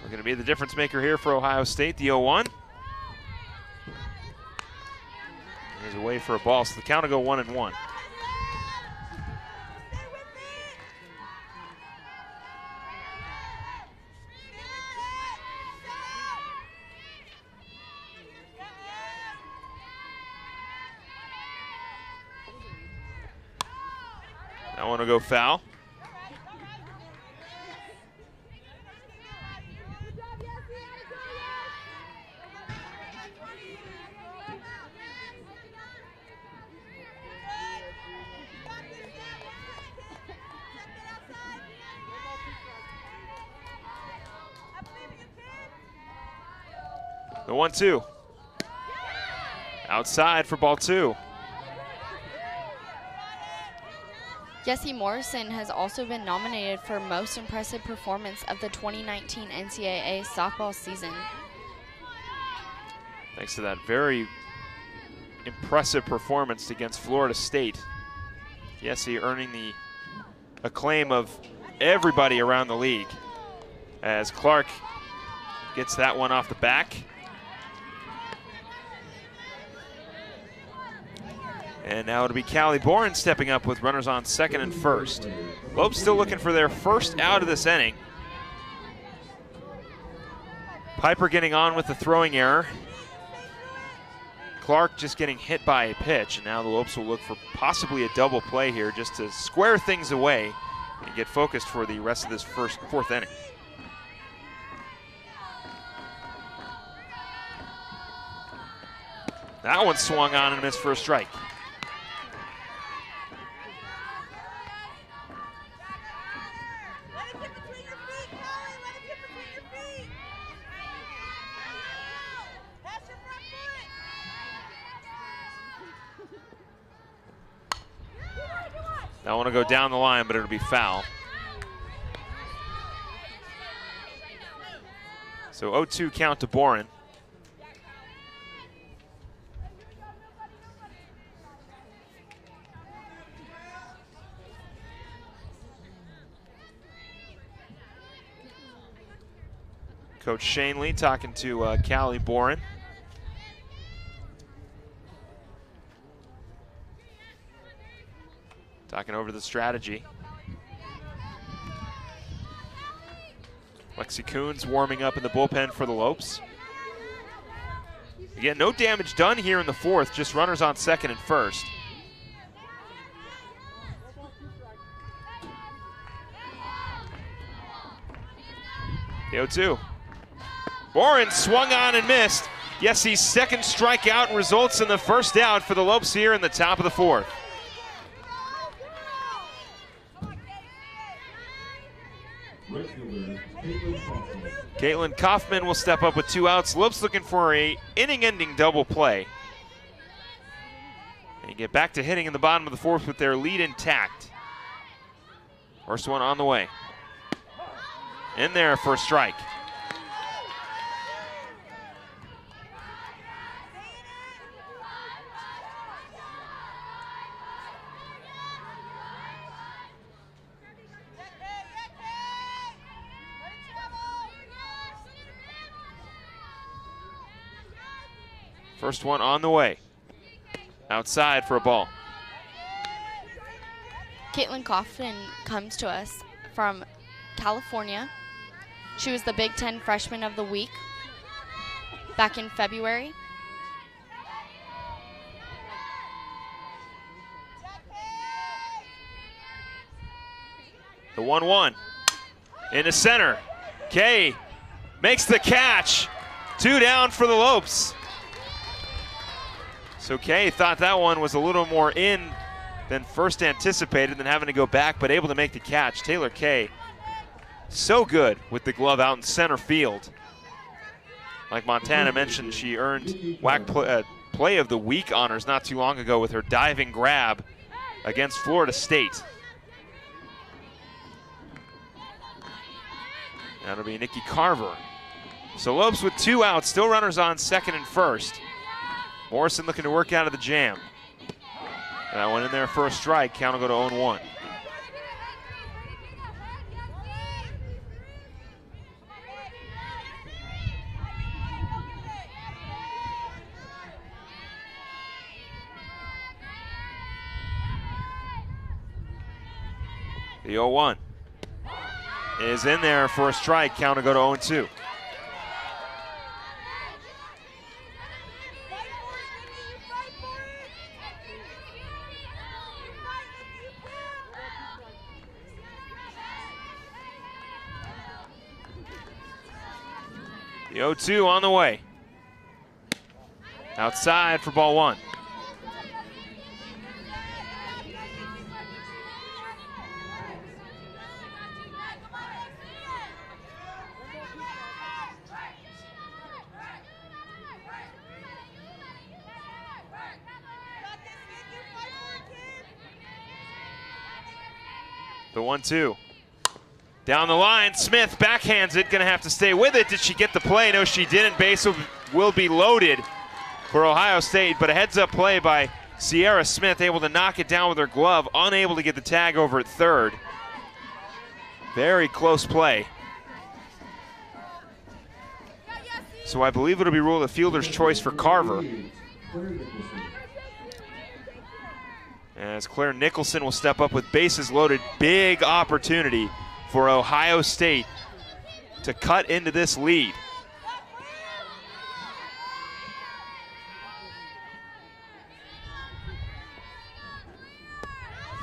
We're going to be the difference maker here for Ohio State, the 0-1. He's away for a ball, so the count will go 1-1. That one will go foul. The 1-2. Outside for ball 2. Jessie Morrison has also been nominated for Most Impressive Performance of the 2019 NCAA softball season. Thanks to that very impressive performance against Florida State. Jessie earning the acclaim of everybody around the league as Clark gets that one off the back. And now it'll be Callie Boren stepping up with runners on second and first. Lopes still looking for their first out of this inning. Piper getting on with the throwing error. Clark just getting hit by a pitch, and now the Lopes will look for possibly a double play here just to square things away and get focused for the rest of this fourth inning. That one swung on and missed for a strike. That one will go down the line, but it'll be foul. So 0-2 count to Boren. Coach Shane Lee talking to Callie Boren. Backing over to the strategy. Lexi Coons warming up in the bullpen for the Lopes. Again, no damage done here in the fourth, just runners on second and first. The 0-2. Boren swung on and missed. Yes, he's second strikeout and results in the first out for the Lopes here in the top of the fourth. Caitlin Kaufman will step up with 2 outs. Lopes looking for a inning-ending double play. And get back to hitting in the bottom of the fourth with their lead intact. First one on the way. In there for a strike. First one on the way. Outside for a ball. Caitlin Kaufman comes to us from California. She was the Big Ten Freshman of the Week back in February. The 1-1 into center. Kay makes the catch. 2 down for the Lopes. So Kay thought that one was a little more in than first anticipated, than having to go back, but able to make the catch. Taylor Kay, so good with the glove out in center field. Like Montana mentioned, she earned WAC Play of the Week honors not too long ago with her diving grab against Florida State. That'll be Nikki Carver. So Lopes with 2 outs, still runners on second and first. Morrison looking to work out of the jam. That one in there for a strike. Count will go to 0-1. The 0-1 is in there for a strike. Count will go to 0-2. The 0-2 on the way. Outside for ball 1. The 1-2. Down the line, Smith backhands it, gonna have to stay with it. Did she get the play? No, she didn't. Base will be loaded for Ohio State, but a heads-up play by Sierra Smith, able to knock it down with her glove, unable to get the tag over at third. Very close play. So I believe it'll be ruled a fielder's choice for Carver. As Claire Nicholson will step up with bases loaded. Big opportunity for Ohio State to cut into this lead.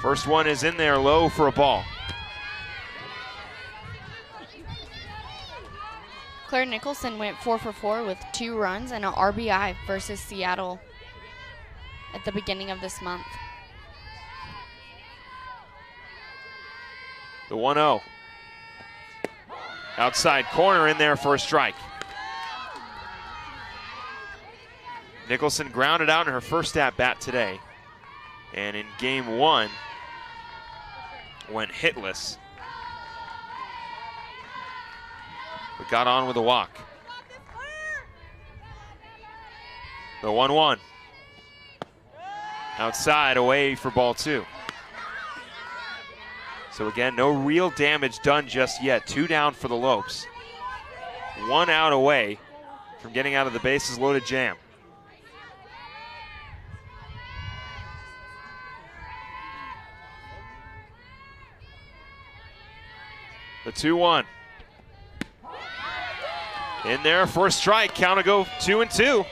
First one is in there low for a ball. Claire Nicholson went 4 for 4 with 2 runs and an RBI versus Seattle at the beginning of this month. The 1-0. Outside corner in there for a strike. Nicholson grounded out in her first at-bat today. And in game 1, went hitless. But got on with a walk. The 1-1. Outside, away for ball 2. So again, no real damage done just yet. 2 down for the Lopes. 1 out away from getting out of the bases loaded jam. The 2-1. In there for a strike. Count will go 2-2.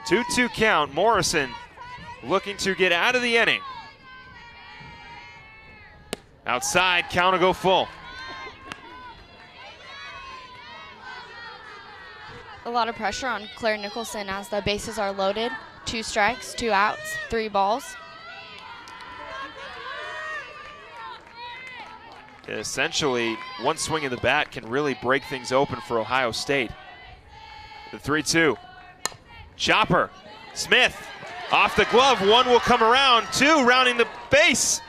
Two-two count. Morrison looking to get out of the inning. Outside, count will go full. A lot of pressure on Claire Nicholson as the bases are loaded. 2 strikes, 2 outs, 3 balls. Essentially, one swing of the bat can really break things open for Ohio State. The 3-2. Chopper. Smith. Off the glove. 1 will come around. 2 rounding the base.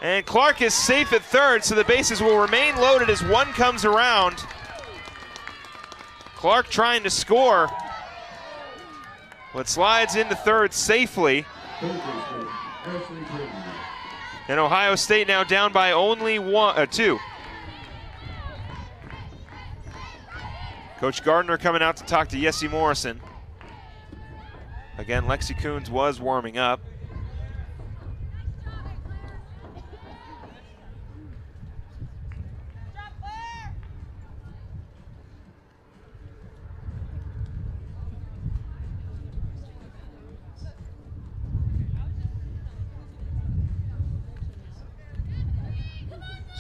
And Clark is safe at third, so the bases will remain loaded as 1 comes around. Clark trying to score, but slides into third safely. And Ohio State now down by only 2. Coach Gardner coming out to talk to Yessie Morrison. Again, Lexi Coons was warming up.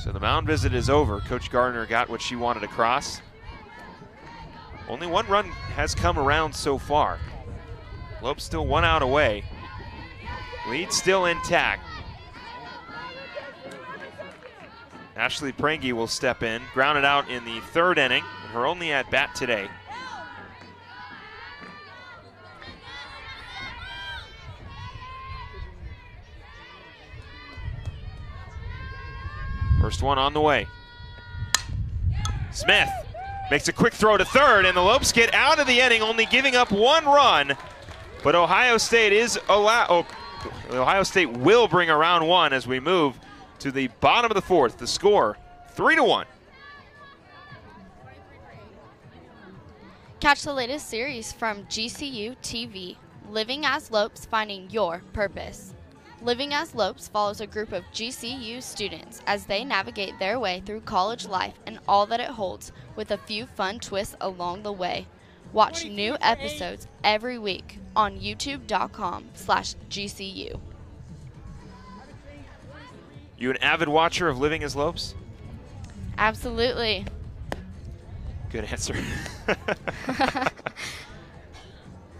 So the mound visit is over. Coach Gardner got what she wanted across. Only 1 run has come around so far. Lopes still 1 out away. Lead still intact. Ashley Prange will step in. Grounded out in the 3rd inning. Her only at bat today. First one on the way. Smith makes a quick throw to third, and the Lopes get out of the inning, only giving up 1 run. But Ohio State Ohio State will bring around 1 as we move to the bottom of the 4th. The score 3-1. Catch the latest series from GCU TV, Living as Lopes, Finding Your Purpose. Living as Lopes follows a group of GCU students as they navigate their way through college life and all that it holds, with a few fun twists along the way. Watch new episodes every week on youtube.com/GCU. You an avid watcher of Living as Lopes? Absolutely. Good answer.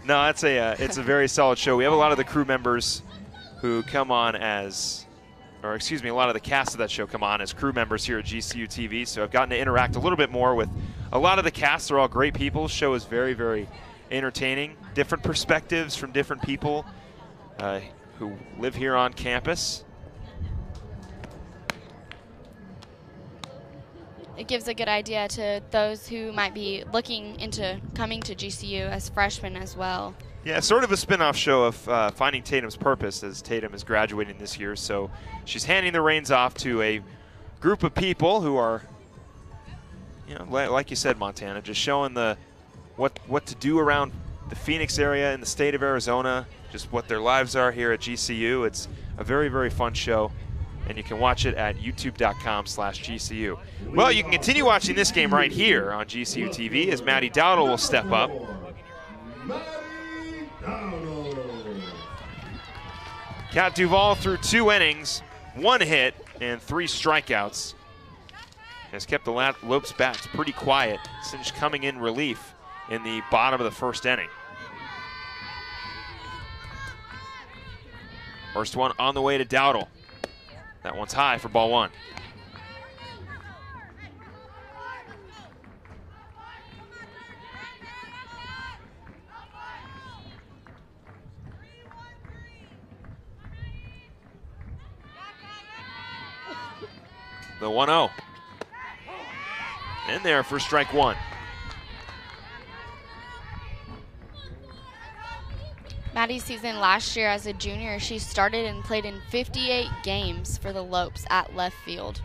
No, it's a very solid show. We have a lot of the crew members who come on as, or excuse me, a lot of the cast of that show come on as crew members here at GCU TV, so I've gotten to interact a little bit more with a lot of the cast. They're all great people. The show is very, very entertaining. Different perspectives from different people who live here on campus. It gives a good idea to those who might be looking into coming to GCU as freshmen as well. Yeah, sort of a spin-off show of Finding Tatum's Purpose, as Tatum is graduating this year. So she's handing the reins off to a group of people who are, you know, like you said, Montana, just showing what to do around the Phoenix area in the state of Arizona, just what their lives are here at GCU. It's a very, very fun show, and you can watch it at youtube.com/GCU. Well, you can continue watching this game right here on GCU TV as Maddie Dowdle will step up. Kat Duvall threw 2 innings, 1 hit, and 3 strikeouts. Has kept the Lopes bats pretty quiet since coming in relief in the bottom of the 1st inning. First one on the way to Dowdle. That one's high for ball 1. The 1-0. In there for strike 1. Maddie's season last year as a junior, she started and played in 58 games for the Lopes at left field.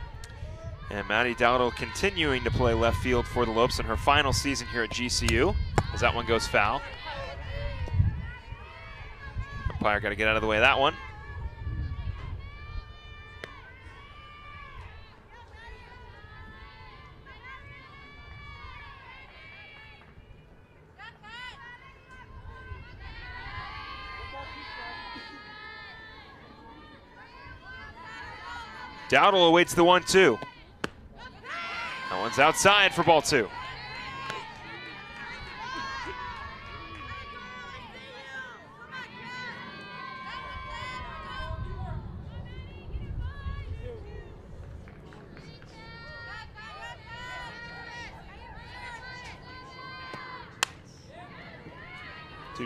And Maddie Dowdle continuing to play left field for the Lopes in her final season here at GCU, as that one goes foul. Umpire got to get out of the way of that one. Dowdle awaits the 1-2. That one's outside for ball 2.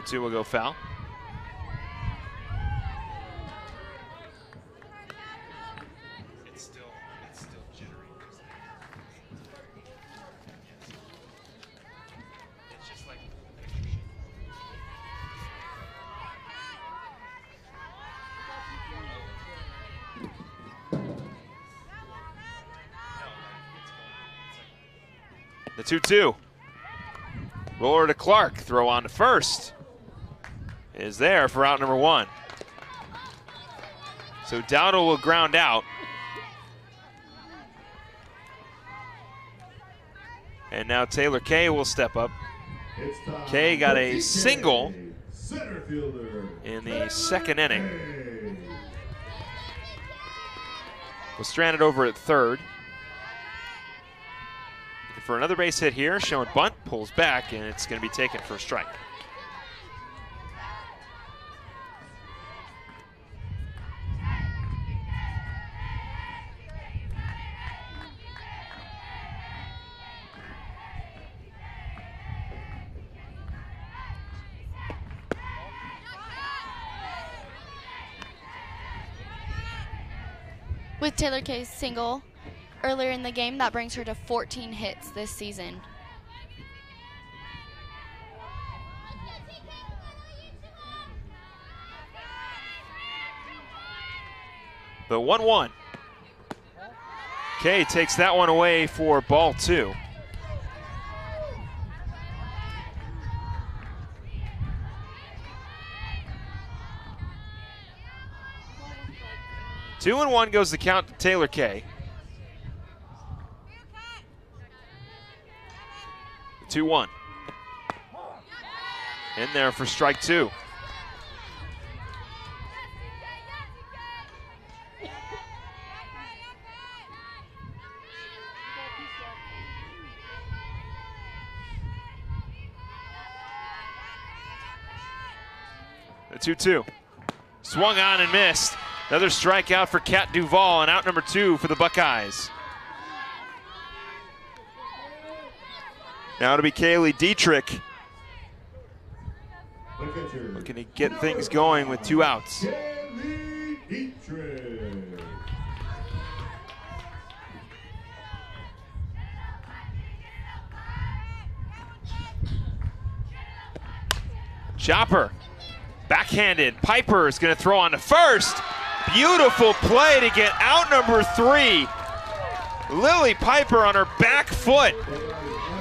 Two will go foul. It's still jittery. It's just like the 2-2. Roller to Clark, throw on to first. Is there for out number 1. So Dowdle will ground out. And now Taylor Kay will step up. Kay got a single in the second inning. Was stranded over at third. Looking for another base hit here, showing bunt, pulls back, and it's going to be taken for a strike. With Taylor Kay's single earlier in the game, that brings her to 14 hits this season. The 1-1. Kay takes that one away for ball 2. Two and 1 goes the count to Taylor Kay. 2-1. In there for strike 2. The 2-2. Swung on and missed. Another strikeout for Kat Duvall, and out number 2 for the Buckeyes. Now to be Kaylee Dietrich. Looking to get things going with 2 outs. Chopper, backhanded. Piper is going to throw on to first. Beautiful play to get out number 3. Lily Piper on her back foot,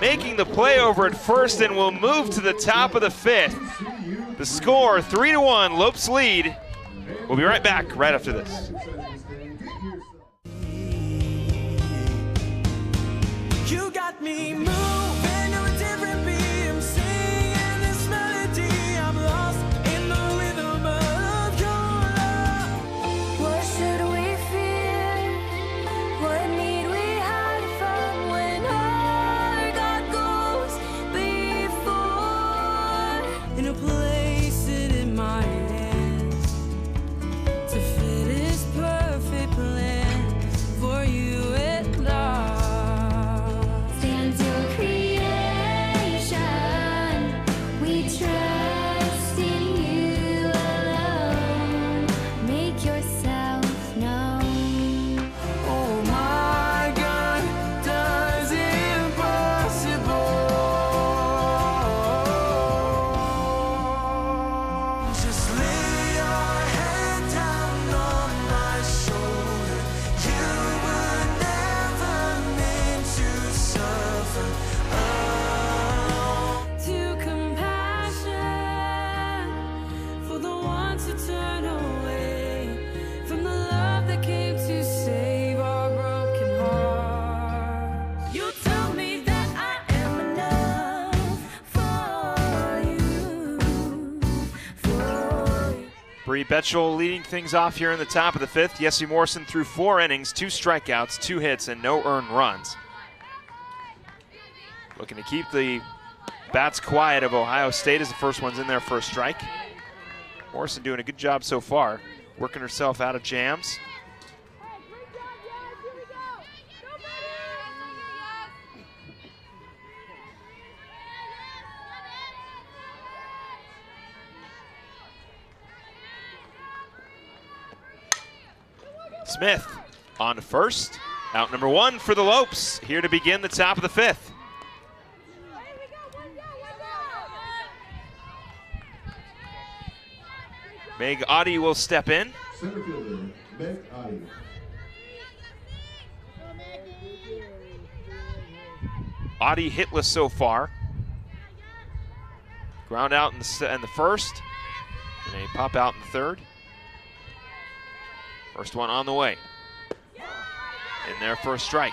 making the play over at first, and will move to the top of the 5th. The score, 3-1, Lopes lead. We'll be right back right after this. You got me moving to a different beat. I'm singing this melody. I'm lost in the rhythm of your love. What should we fear? What need we hide from when our God goes before? In a place in my hands to fit His perfect plan for you and I. Stand to create. Betchel leading things off here in the top of the 5th. Yessie Morrison threw 4 innings, 2 strikeouts, 2 hits, and no earned runs. Looking to keep the bats quiet of Ohio State as the first one's in there for a strike. Morrison doing a good job so far, working herself out of jams. Smith on to first. Out number 1 for the Lopes, here to begin the top of the 5th. Meg Oddie will step in. Center fielder, Meg Oddie. Oddie hitless so far. Ground out in the first, and a pop out in the 3rd. First one on the way. In there for a strike.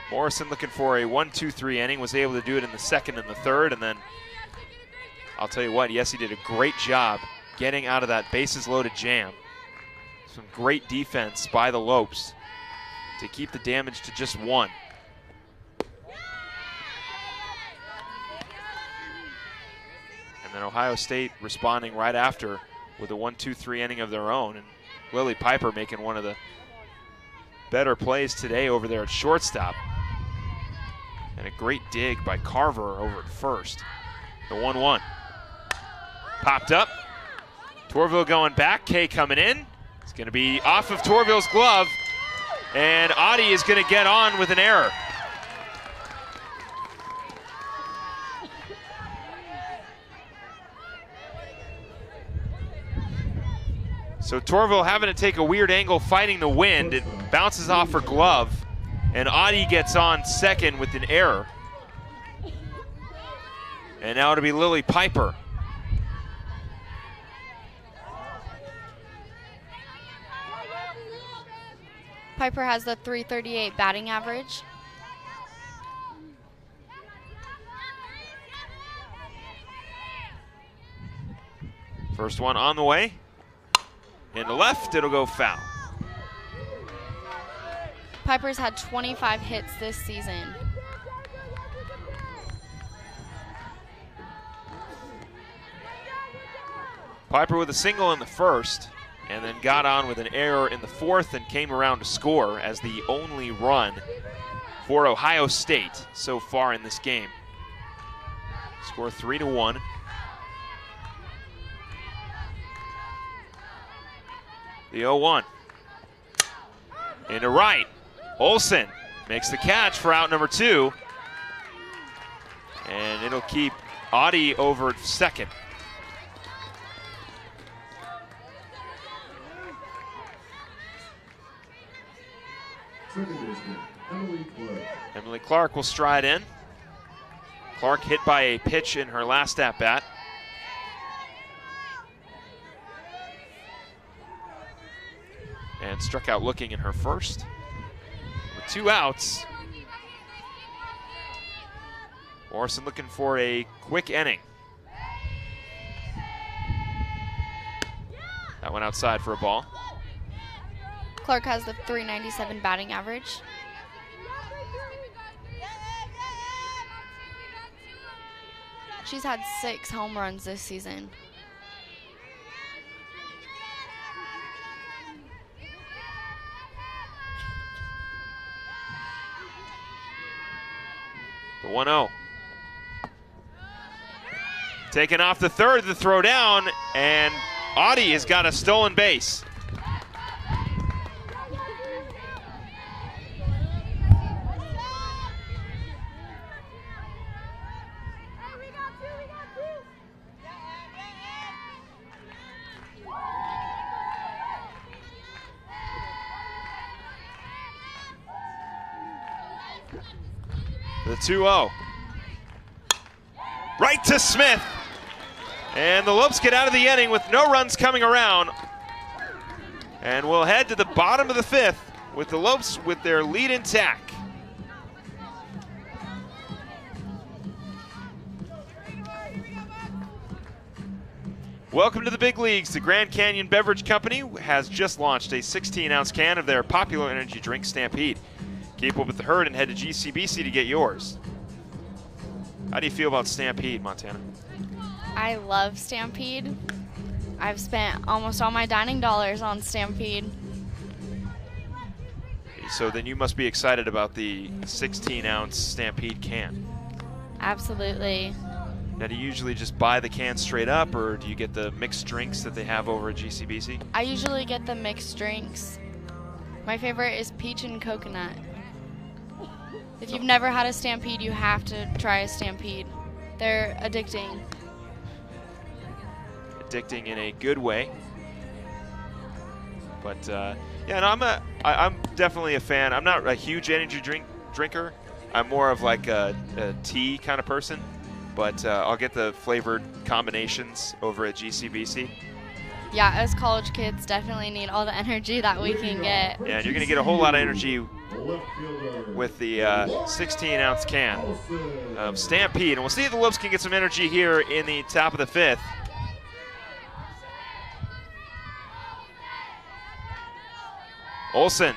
Morrison looking for a 1-2-3 inning, was able to do it in the 2nd and the 3rd, and then I'll tell you what, Yessie did a great job getting out of that bases loaded jam. Some great defense by the Lopes to keep the damage to just 1. And then Ohio State responding right after with a 1-2-3 inning of their own. And Lily Piper making one of the better plays today over there at shortstop. And a great dig by Carver over at first. The 1-1. Popped up. Torvill going back. Kay coming in. It's going to be off of Torvill's glove. And Oddie is going to get on with an error. So Torvill having to take a weird angle fighting the wind. It bounces off her glove. And Oddie gets on second with an error. And now it'll be Lily Piper. Piper has the .338 batting average. First one on the way. In the left, it'll go foul. Piper's had 25 hits this season. Piper with a single in the first, and then got on with an error in the 4th and came around to score as the only run for Ohio State so far in this game. Score 3-1. The 0-1. Into right. Olsen makes the catch for out number 2. And it'll keep Oddie over at second. Second baseman, Emily Clark. Emily Clark will stride in. Clark hit by a pitch in her last at-bat. And struck out looking in her first. With 2 outs. Morrison looking for a quick inning. That went outside for a ball. Clark has the .397 batting average. She's had 6 home runs this season. The 1-0. Taken off the 3rd, the throw down, and Oddie has got a stolen base. The 2-0. Right to Smith. And the Lopes get out of the inning with no runs coming around. And we'll head to the bottom of the 5th with the Lopes with their lead intact. Welcome to the big leagues. The Grand Canyon Beverage Company has just launched a 16-ounce can of their popular energy drink, Stampede. Keep up with the herd and head to GCBC to get yours. How do you feel about Stampede, Montana? I love Stampede. I've spent almost all my dining dollars on Stampede. So then you must be excited about the 16-ounce Stampede can. Absolutely. Now, do you usually just buy the can straight up, or do you get the mixed drinks that they have over at GCBC? I usually get the mixed drinks. My favorite is peach and coconut. If you've never had a Stampede, you have to try a Stampede. They're addicting. Addicting in a good way. But yeah, no, I'm definitely a fan. I'm not a huge energy drinker. I'm more of like a tea kind of person. But I'll get the flavored combinations over at GCBC. Yeah, as college kids, definitely need all the energy that we can get. Yeah, and you're going to get a whole lot of energy with the 16-ounce can of Stampede. And we'll see if the Lopes can get some energy here in the top of the 5th. Olsen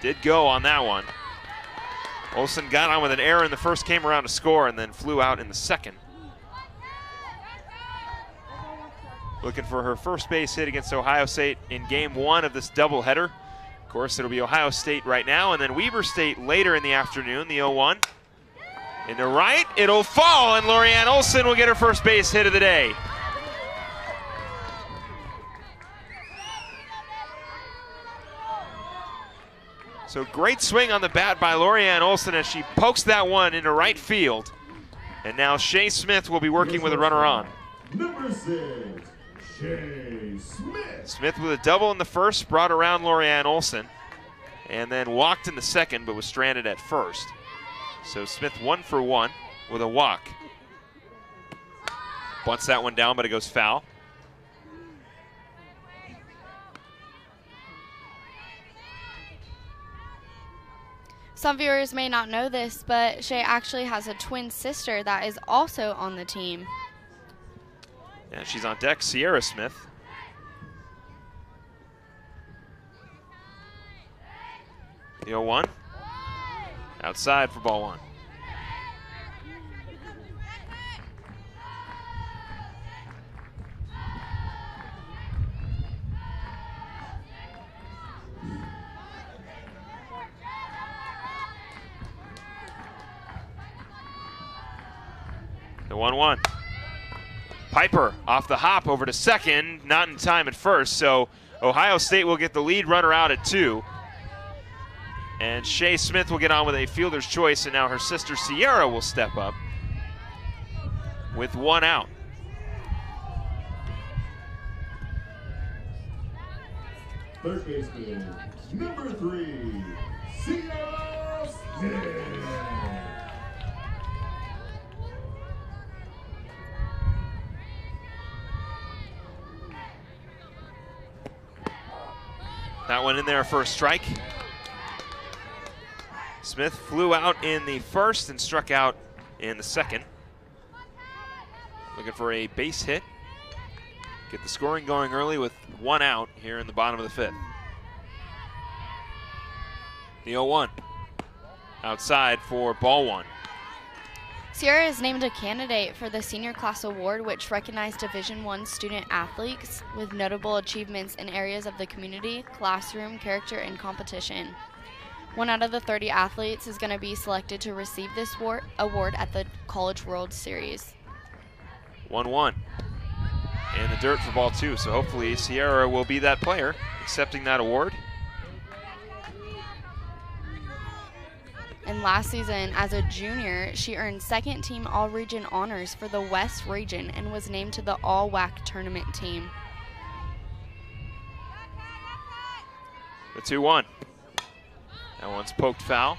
did go on that one. Olsen got on with an error in the first, came around to score, and then flew out in the second. Looking for her first base hit against Ohio State in game 1 of this doubleheader. Of course, it'll be Ohio State right now, and then Weber State later in the afternoon, the 0-1. Into right, it'll fall, and Lorianne Olsen will get her first base hit of the day. So great swing on the bat by Lorianne Olsen as she pokes that one into right field. And now Shea Smith will be working with a runner on. Number 6, Shea Smith. Smith with a double in the first, brought around Lorianne Olsen, and then walked in the second, but was stranded at first. So Smith 1 for 1 with a walk. Bunts that one down, but it goes foul. Some viewers may not know this, but Shay actually has a twin sister that is also on the team. Yeah, she's on deck, Sierra Smith. The 0-1. Outside for ball 1. The 1-1. Piper off the hop over to second, not in time at first, so Ohio State will get the lead runner out at 2. And Shea Smith will get on with a fielder's choice, and now her sister Sierra will step up with 1 out. Third baseman, number 3, Sierra Smith. That one in there for a strike. Smith flew out in the first and struck out in the second. Looking for a base hit. Get the scoring going early with 1 out here in the bottom of the 5th. The 0-1. Outside for ball 1. Sierra is named a candidate for the Senior Class Award, which recognized Division I student athletes with notable achievements in areas of the community, classroom, character, and competition. 1 out of the 30 athletes is going to be selected to receive this award at the College World Series. 1-1. In the dirt for ball 2, so hopefully Sierra will be that player accepting that award. And last season, as a junior, she earned second team All-Region honors for the West Region and was named to the All-WAC tournament team. The 2-1. That one's poked foul.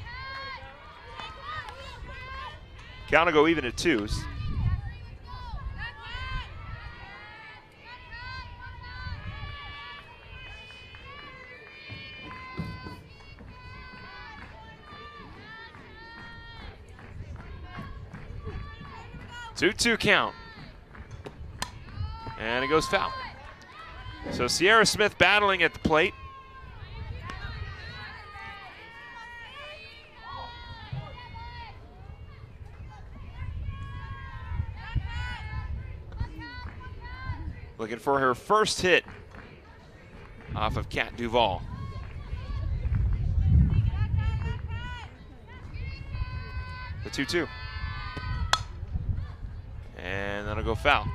Count will go even at 2s. 2-2 count. And it goes foul. So Sierra Smith battling at the plate. Looking for her first hit off of Kat Duval. The 2-2. And that'll go foul.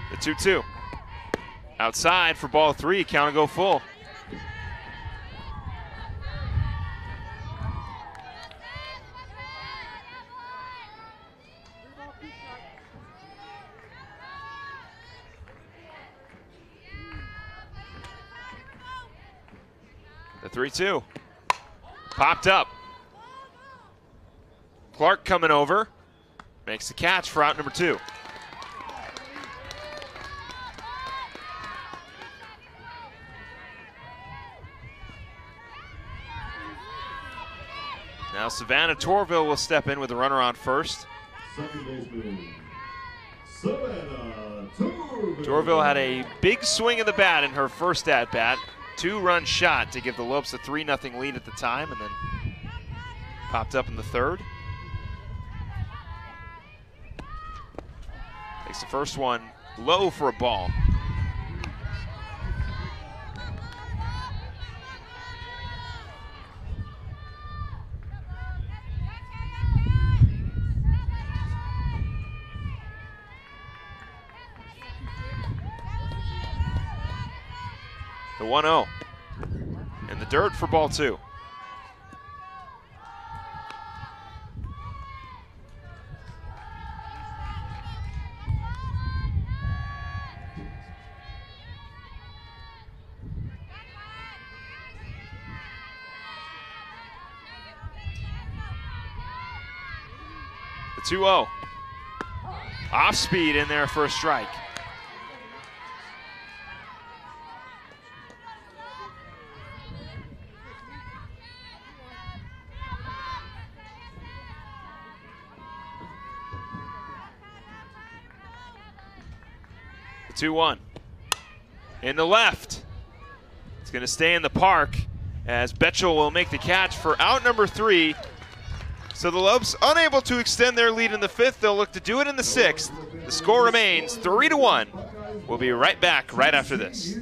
The 2-2. Outside for ball 3, count will go full. The 3-2. Popped up. Clark coming over. Makes the catch for out number 2. Now Savannah Torvill will step in with a runner on first. Second baseman, Savannah Torvill. Torvill had a big swing of the bat in her first at-bat. 2-run shot to give the Lopes a 3-0 lead at the time, and then popped up in the third. Takes the first one low for a ball. The 1-0. In the dirt for ball 2. The 2-0. Off speed in there for a strike. The 2-1. In the left. It's going to stay in the park as Betchel will make the catch for out number 3. So the Lopes unable to extend their lead in the 5th. They'll look to do it in the 6th. The score remains 3-1. We'll be right back right after this.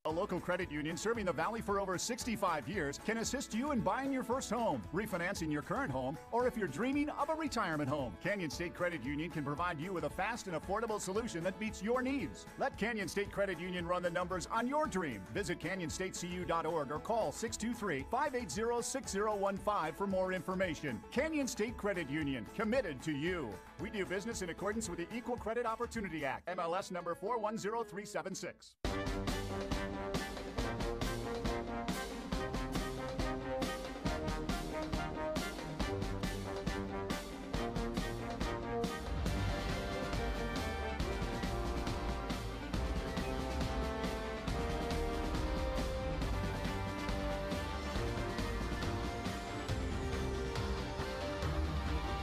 A local credit union serving the Valley for over 65 years can assist you in buying your first home, refinancing your current home, or if you're dreaming of a retirement home. Canyon State Credit Union can provide you with a fast and affordable solution that meets your needs. Let Canyon State Credit Union run the numbers on your dream. Visit canyonstatecu.org or call 623-580-6015 for more information. Canyon State Credit Union, committed to you. We do business in accordance with the Equal Credit Opportunity Act, MLS number 410376.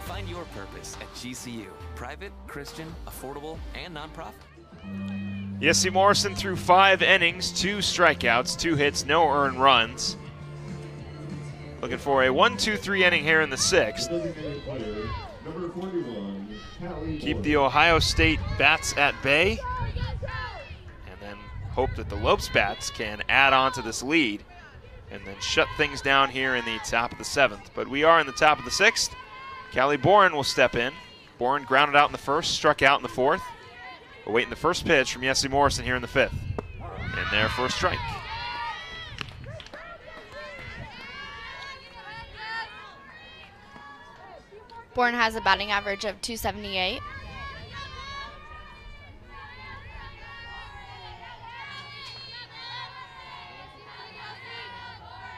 Find your purpose at GCU. Private, Christian, affordable, and nonprofit. Yessie Morrison threw 5 innings, 2 strikeouts, 2 hits, no earned runs. Looking for a 1-2-3 inning here in the 6th. Keep the Ohio State bats at bay. And then hope that the Lopes bats can add on to this lead and then shut things down here in the top of the 7th. But we are in the top of the 6th. Callie Boren will step in. Boren grounded out in the 1st, struck out in the 4th. Awaiting the first pitch from Yessie Morrison here in the 5th. And there for a strike. Bourne has a batting average of .278.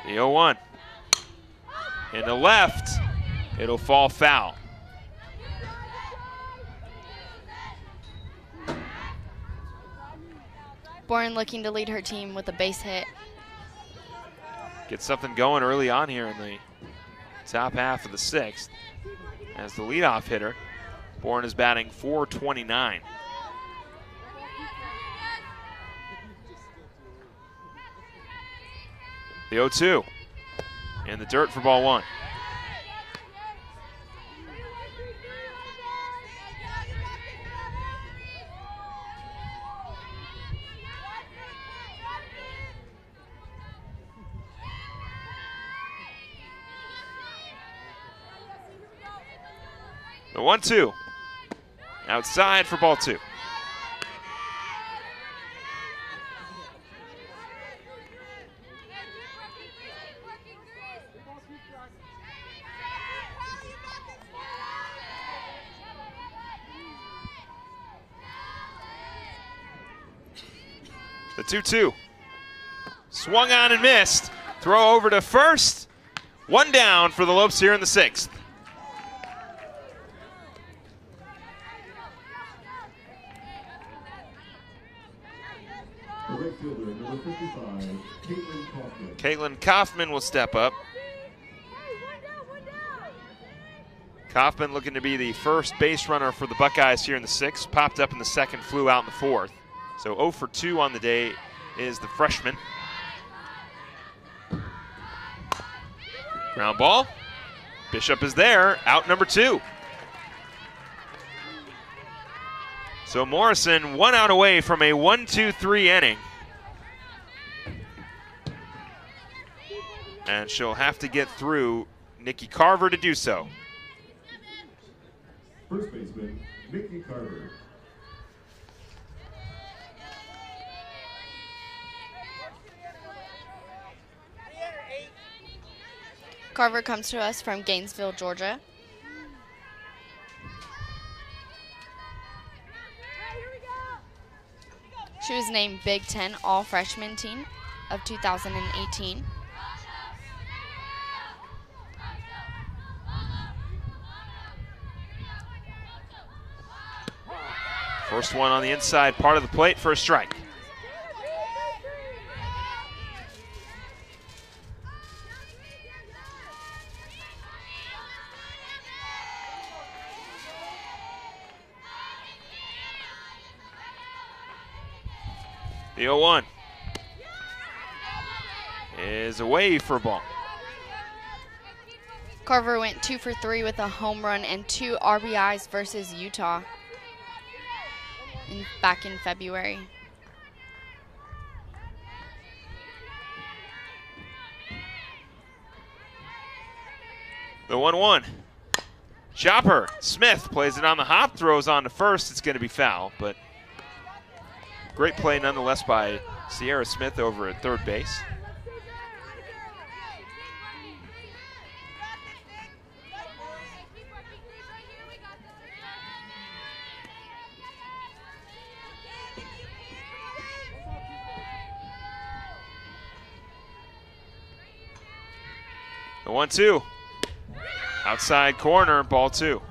The 0-1. In the left, it'll fall foul. Bourne looking to lead her team with a base hit. Get something going early on here in the top half of the 6th. As the leadoff hitter, Bourne is batting .429. The 0-2 in the dirt for ball 1. The 1-2 outside for ball 2. The 2-2 swung on and missed. Throw over to first. One down for the Lopes here in the 6th. The right fielder, number 55, Caitlin Kaufman will step up. Kaufman looking to be the first base runner for the Buckeyes here in the 6th. Popped up in the 2nd, flew out in the 4th. So 0 for 2 on the day is the freshman. Ground ball. Bishop is there, out number 2. So Morrison 1 out away from a 1-2-3 inning. And she'll have to get through Nikki Carver to do so. First baseman, Nikki Carver. Carver comes to us from Gainesville, Georgia. She was named Big Ten All-Freshman Team of 2018. First one on the inside part of the plate for a strike. The 0-1 is away for a ball. Carver went 2 for 3 with a home run and 2 RBIs versus Utah back in February. The 1-1. Chopper. Smith plays it on the hop, throws on to first. It's going to be foul, but great play nonetheless by Sierra Smith over at third base. The 1-2. Outside corner, ball 2.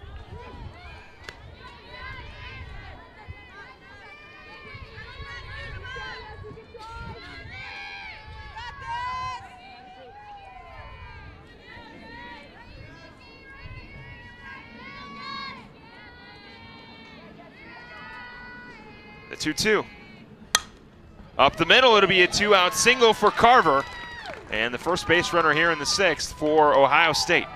The 2-2. Up the middle, it'll be a 2-out single for Carver. And the first base runner here in the 6th for Ohio State.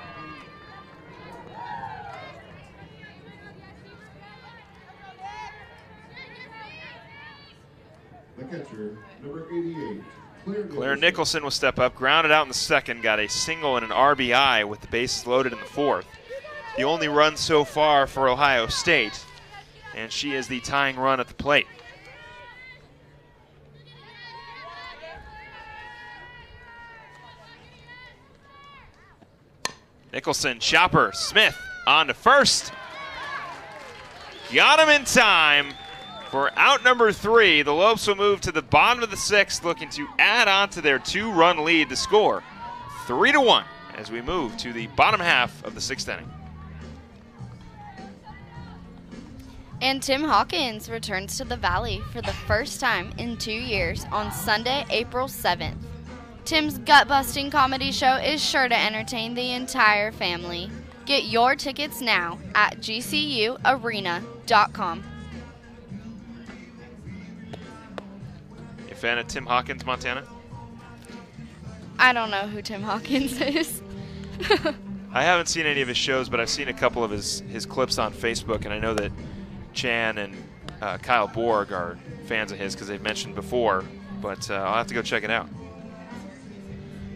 The catcher, number 88, Claire Nicholson will step up, grounded out in the 2nd, got a single and an RBI with the bases loaded in the 4th. The only run so far for Ohio State, and she is the tying run at the plate. Nicholson, Chopper, Smith on to first. Got him in time for out number 3. The Lopes will move to the bottom of the 6th, looking to add on to their 2-run lead to score 3-1 as we move to the bottom half of the 6th inning. And Tim Hawkins returns to the Valley for the first time in 2 years on Sunday, April 7th. Tim's gut-busting comedy show is sure to entertain the entire family. Get your tickets now at gcuarena.com. You a fan of Tim Hawkins, Montana? I don't know who Tim Hawkins is. I haven't seen any of his shows, but I've seen a couple of his clips on Facebook, and I know that Chan and Kyle Borg are fans of his because they've mentioned before, but I'll have to go check it out.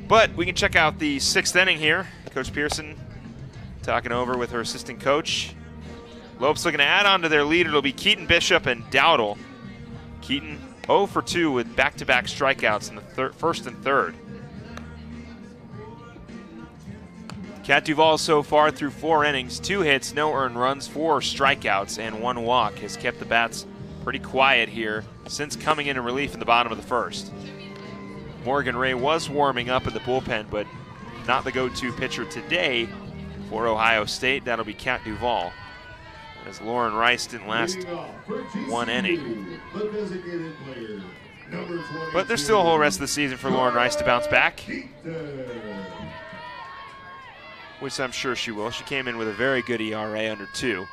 But we can check out the 6th inning here. Coach Pearson talking over with her assistant coach. Lopes looking to add on to their lead. It'll be Keaton, Bishop, and Dowdle. Keaton 0 for 2 with back-to-back strikeouts in the first and third. Cat Duval so far through 4 innings, 2 hits, no earned runs, 4 strikeouts, and 1 walk has kept the bats pretty quiet here since coming into relief in the bottom of the first. Morgan Ray was warming up in the bullpen, but not the go-to pitcher today for Ohio State. That'll be Cat Duval, as Lauren Rice didn't last 1 inning. But there's still a whole rest of the season for Lauren Rice to bounce back, which I'm sure she will. She came in with a very good ERA under 2.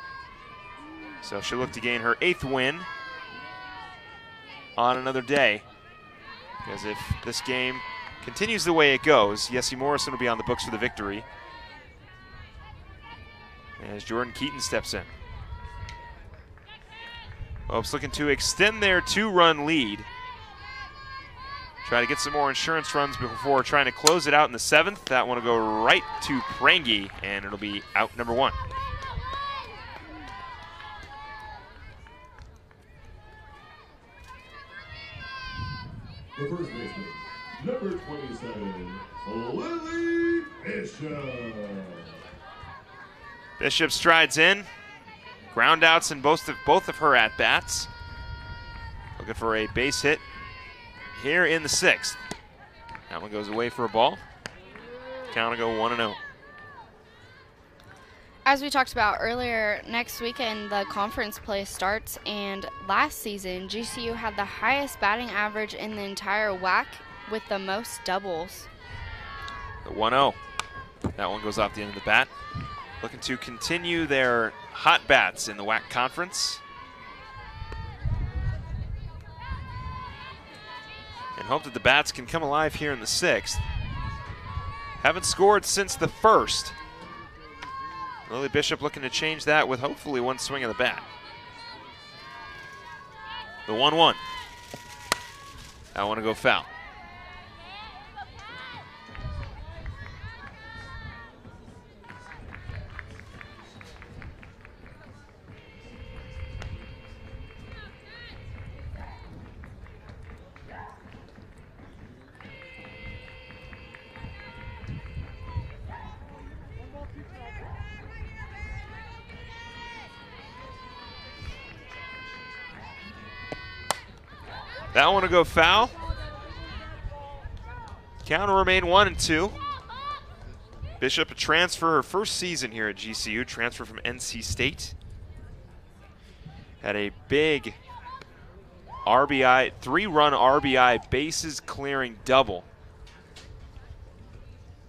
So she'll look to gain her 8th win on another day. Because if this game continues the way it goes, Yessie Morrison will be on the books for the victory as Jordan Keaton steps in. Lopes looking to extend their 2-run lead. Try to get some more insurance runs before trying to close it out in the 7th. That one will go right to Prangy, and it'll be out number 1. The first baseman, number 27, Lily Bishop. Bishop strides in. Ground outs in both of her at-bats. Looking for a base hit here in the 6th. That one goes away for a ball. Count will go 1-0. As we talked about earlier, next weekend the conference play starts, and last season GCU had the highest batting average in the entire WAC with the most doubles. The 1-0. That one goes off the end of the bat. Looking to continue their hot bats in the WAC conference. And hope that the bats can come alive here in the 6th. Haven't scored since the 1st. Lily Bishop looking to change that with hopefully 1 swing of the bat. The 1-1. I want to go foul. That one will go foul. Count will remain 1-2. Bishop, a transfer, her first season here at GCU, transfer from NC State. Had a big RBI, 3-run RBI bases clearing double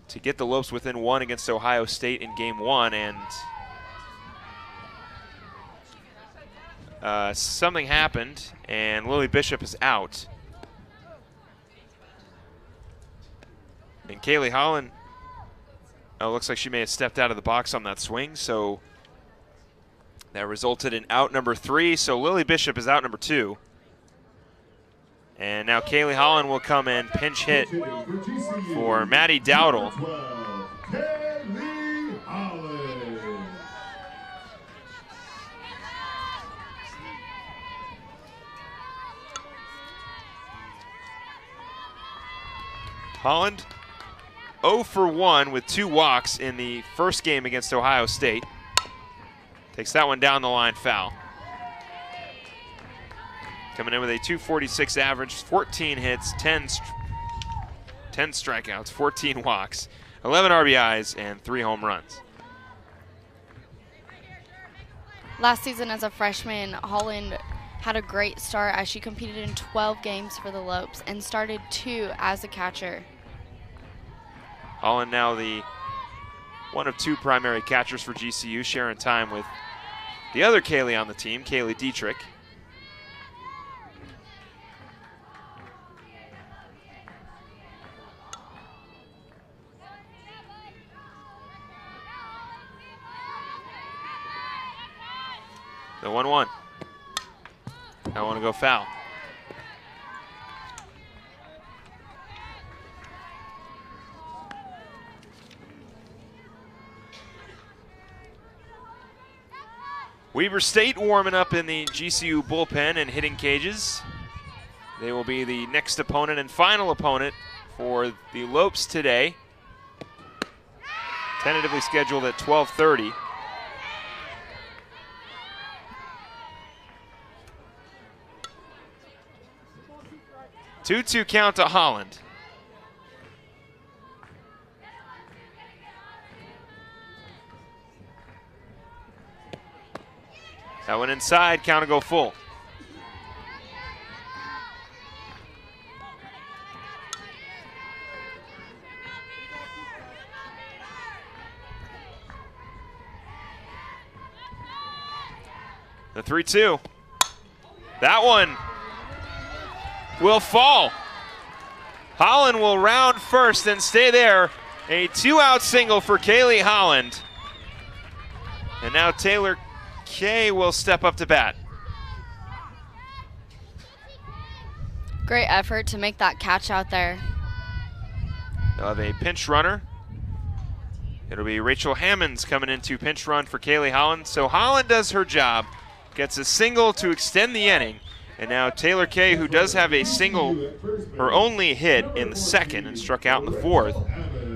to get the Lopes within 1 against Ohio State in game 1, and something happened, and Lily Bishop is out. And Kaylee Holland, looks like she may have stepped out of the box on that swing, so that resulted in out number 3. So Lily Bishop is out number 2. And now Kaylee Holland will come and pinch hit for Maddie Dowdle. Holland 0 for 1 with 2 walks in the first game against Ohio State. Takes that one down the line, foul. Coming in with a .246 average, 14 hits, 10 strikeouts, 14 walks, 11 RBIs, and 3 home runs. Last season as a freshman, Holland had a great start as she competed in 12 games for the Lopes and started 2 as a catcher. Holland now the one of 2 primary catchers for GCU, sharing time with the other Kaylee on the team, Kaylee Dietrich. The 1-1. I want to go foul. Weber State warming up in the GCU bullpen and hitting cages. They will be the next opponent and final opponent for the Lopes today. Tentatively scheduled at 12:30. Two-two count to Holland. That one inside, count to go full. The 3-2. That one will fall. Holland will round first and stay there. A 2-out single for Kaylee Holland. And now Taylor Kay will step up to bat. Great effort to make that catch out there. They'll have a pinch runner. It'll be Rachel Hammonds coming into pinch run for Kaylee Holland. So Holland does her job, gets a single to extend the inning. And now Taylor Kay, who does have a single, her only hit in the second and struck out in the fourth,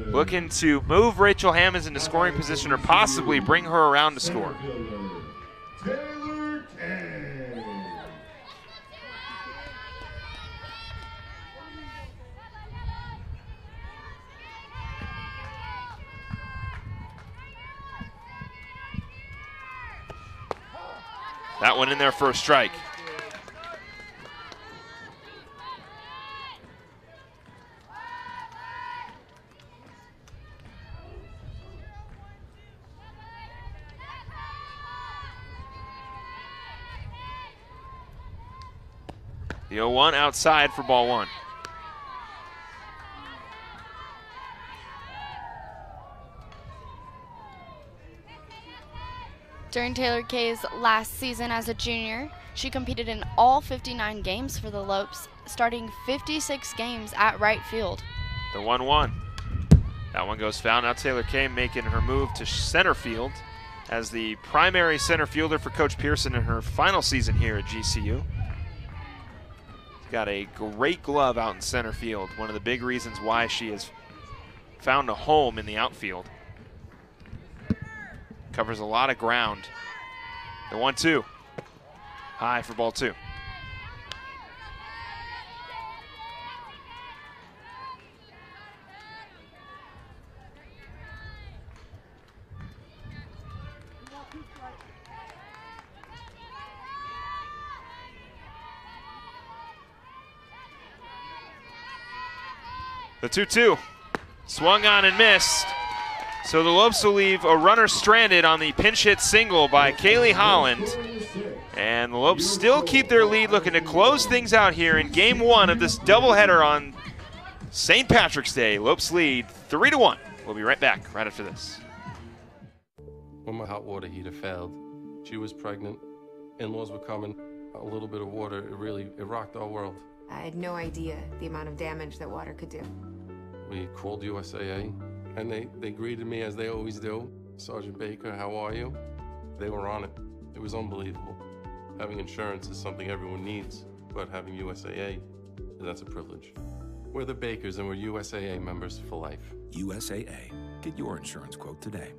looking to move Rachel Hammonds into scoring position or possibly bring her around to score. Taylor Kay. That one in there for a strike. The 0-1 outside for ball 1. During Taylor Kay's last season as a junior, she competed in all 59 games for the Lopes, starting 56 games at right field. The 1-1. That one goes foul. Now Taylor Kay making her move to center field as the primary center fielder for Coach Pearson in her final season here at GCU. Got a great glove out in center field. One of the big reasons why she has found a home in the outfield. Covers a lot of ground. The 1-2. High for ball 2. The 2-2, swung on and missed. So the Lopes will leave a runner stranded on the pinch hit single by Kaylee Holland. And the Lopes still keep their lead, looking to close things out here in game 1 of this doubleheader on St. Patrick's Day. Lopes lead 3-1. We'll be right back right after this. When my hot water heater failed, she was pregnant, in-laws were coming, a little bit of water, it rocked our world. I had no idea the amount of damage that water could do. We called USAA, and they greeted me as they always do. Sergeant Baker, how are you? They were on it. It was unbelievable. Having insurance is something everyone needs, but having USAA, that's a privilege. We're the Bakers, and we're USAA members for life. USAA. Get your insurance quote today.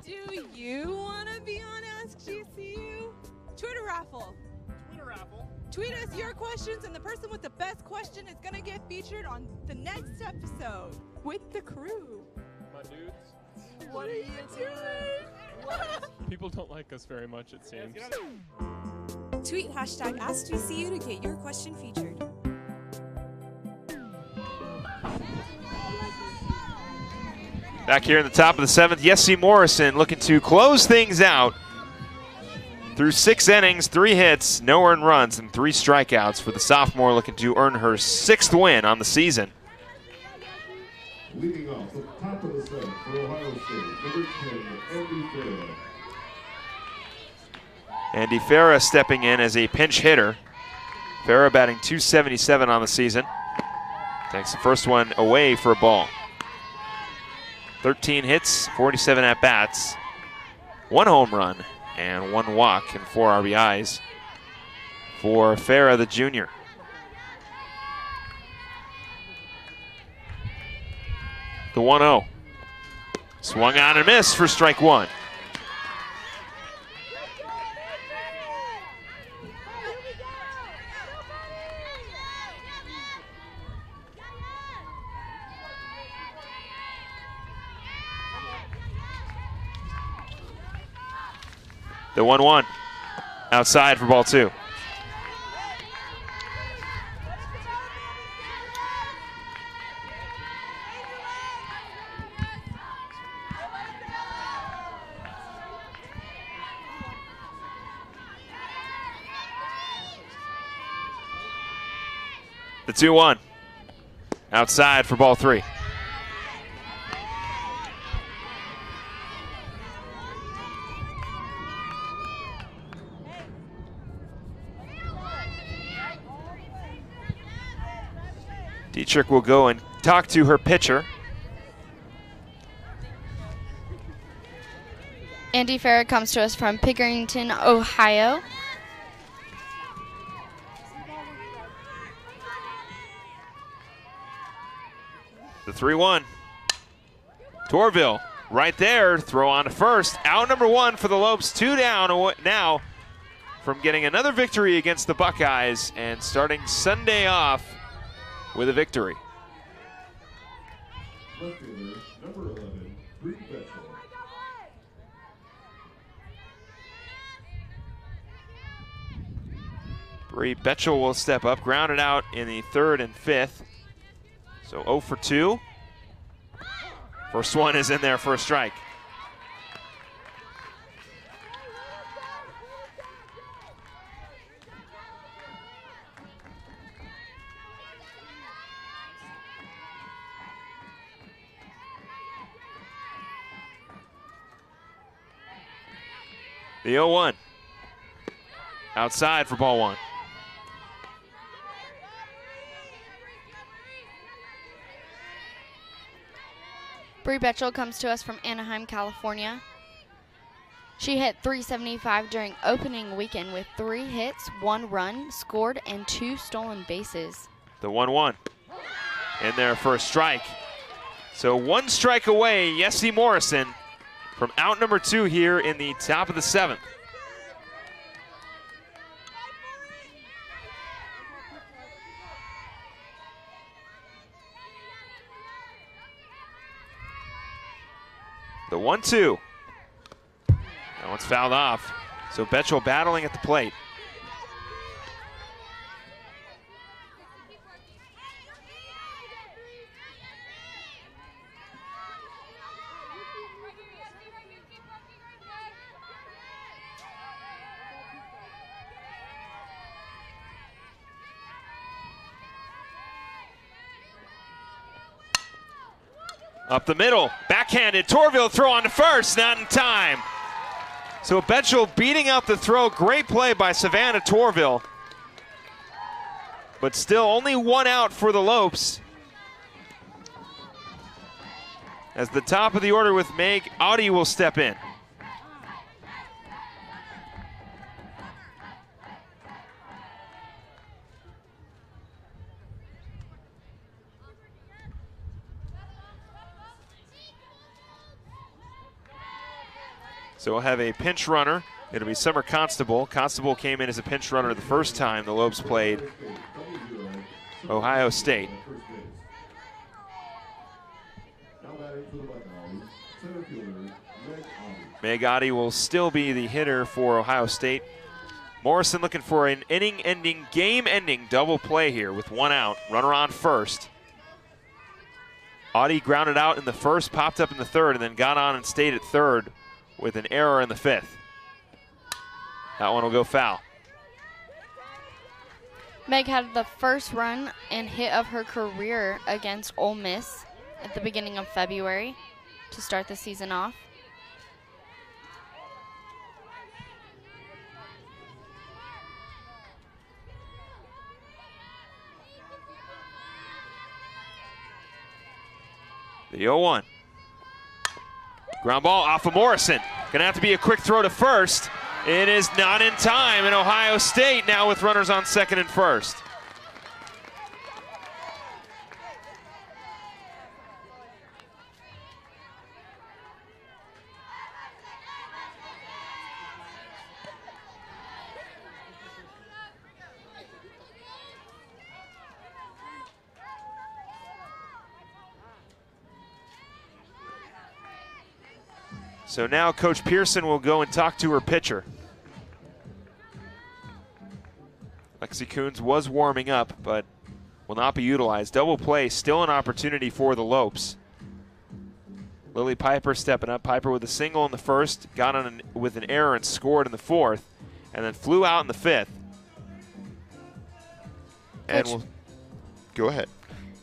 Do you want to be on Ask GCU? Twitter raffle. Twitter raffle? Tweet us your questions, and the person with the best question is going to get featured on the next episode with the crew. My dudes. What are you doing? People don't like us very much, it seems. Tweet hashtag AskGCU to get your question featured. Back here in the top of the 7th, Yessie Morrison looking to close things out through 6 innings, 3 hits, no earned runs, and 3 strikeouts for the sophomore, looking to earn her 6th win on the season. Leading off the top of the 7th for Ohio State, number 10, Andy Farah. Andy Farah stepping in as a pinch hitter. Farah batting .277 on the season. Takes the first one away for a ball. 13 hits, 47 at-bats, 1 home run, and 1 walk and 4 RBIs for Farah, the junior. The 1-0. Swung on and missed for strike 1. The 1-1, outside for ball 2. The 2-1, outside for ball 3. Dietrich will go and talk to her pitcher. Andy Farah comes to us from Pickerington, Ohio. The 3-1. Torvill right there, throw on to first. Out number 1 for the Lopes, 2 down now from getting another victory against the Buckeyes and starting Sunday off with a victory. Left fielder, number 11, Bree Betchel. Bree Betchel will step up, grounded out in the 3rd and 5th. So 0 for 2. First one is in there for a strike. The 0-1. Outside for ball 1. Bree Betchel comes to us from Anaheim, California. She hit .375 during opening weekend with 3 hits, 1 run, scored, and 2 stolen bases. The 1-1. In there for a strike. So 1 strike away, Yessie Morrison from out number 2 here in the top of the 7th. The 1-2. That one's fouled off. So Betchel battling at the plate. Up the middle, backhanded, Torvill throw on to first, not in time. So Betchel beating out the throw, great play by Savannah Torvill. But still only 1 out for the Lopes. As the top of the order with Meg, Audi will step in. So we'll have a pinch runner It'll be Summer Constable. Constable came in as a pinch runner the first time the Lopes played Ohio State. Meg Oddie will still be the hitter for Ohio State. Morrison looking for an inning-ending, game-ending double play here with 1 out. Runner on first. Oddie grounded out in the first, popped up in the third, and then got on and stayed at third with an error in the 5th. That one will go foul. Meg had the first run and hit of her career against Ole Miss at the beginning of February to start the season off. The 0-1. Ground ball off of Morrison. Gonna have to be a quick throw to first. It is not in time, and Ohio State now with runners on second and first. So now Coach Pearson will go and talk to her pitcher. Lexi Coons was warming up, but will not be utilized. Double play, still an opportunity for the Lopes. Lily Piper stepping up. Piper with a single in the first, got on with an error and scored in the 4th, and then flew out in the 5th. And we'll go ahead.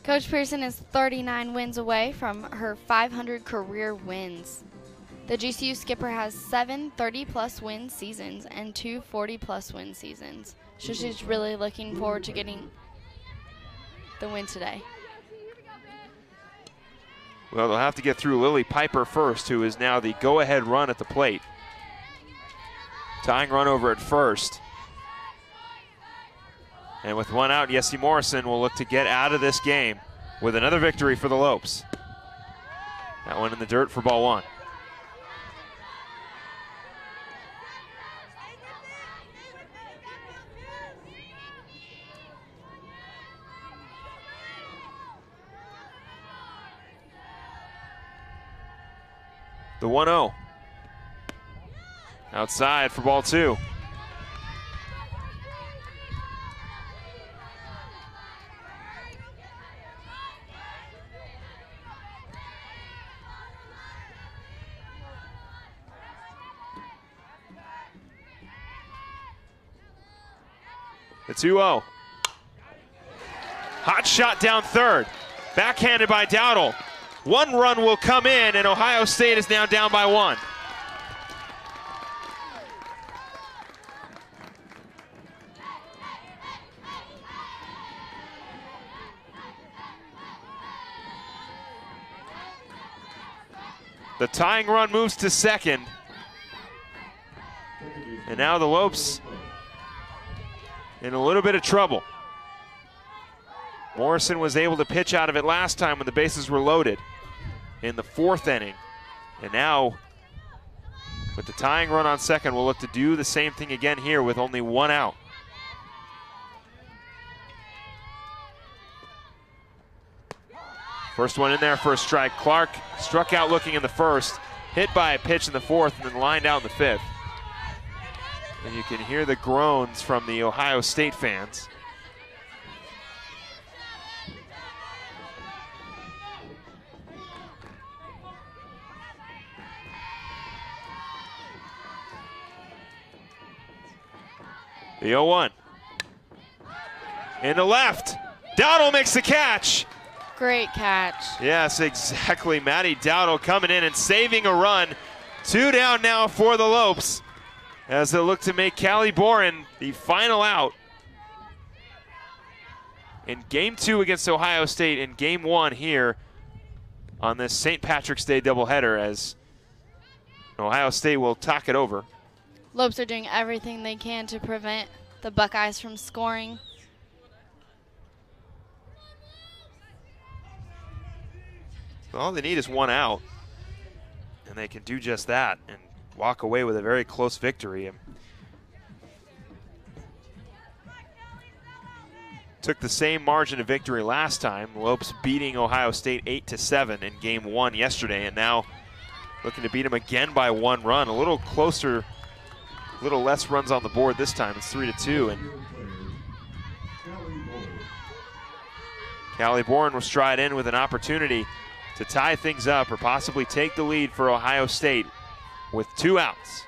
Coach Pearson is 39 wins away from her 500 career wins. The GCU skipper has 7 30-plus win seasons and 2 40-plus win seasons. So she's really looking forward to getting the win today. Well, they'll have to get through Lily Piper first, who is now the go-ahead run at the plate. Tying run over at first. And with 1 out, Yessie Morrison will look to get out of this game with another victory for the Lopes. That one in the dirt for ball 1. The 1-0. Outside for ball 2. The 2-0. Hot shot down third. Backhanded by Dowdle. 1 run will come in, and Ohio State is now down by 1. The tying run moves to second. And now the Lopes in a little bit of trouble. Morrison was able to pitch out of it last time when the bases were loaded in the 4th inning. And now, with the tying run on second, we'll look to do the same thing again here with only 1 out. First one in there for a strike. Clark struck out looking in the first, hit by a pitch in the 4th, and then lined out in the 5th. And you can hear the groans from the Ohio State fans. The 0-1. In the left. Dowdle makes the catch. Great catch. Yes, exactly. Maddie Dowdle coming in and saving a run. 2 down now for the Lopes as they look to make Callie Boren the final out in Game 2 against Ohio State and Game 1 here on this St. Patrick's Day doubleheader, as Ohio State will talk it over. Lopes are doing everything they can to prevent the Buckeyes from scoring. All they need is 1 out, and they can do just that. And walk away with a very close victory. Took the same margin of victory last time. Lopes beating Ohio State 8-7 in game 1 yesterday, and now looking to beat them again by 1 run. A little closer, a little less runs on the board this time. It's 3-2. And Callie Bourne will stride in with an opportunity to tie things up or possibly take the lead for Ohio State with 2 outs.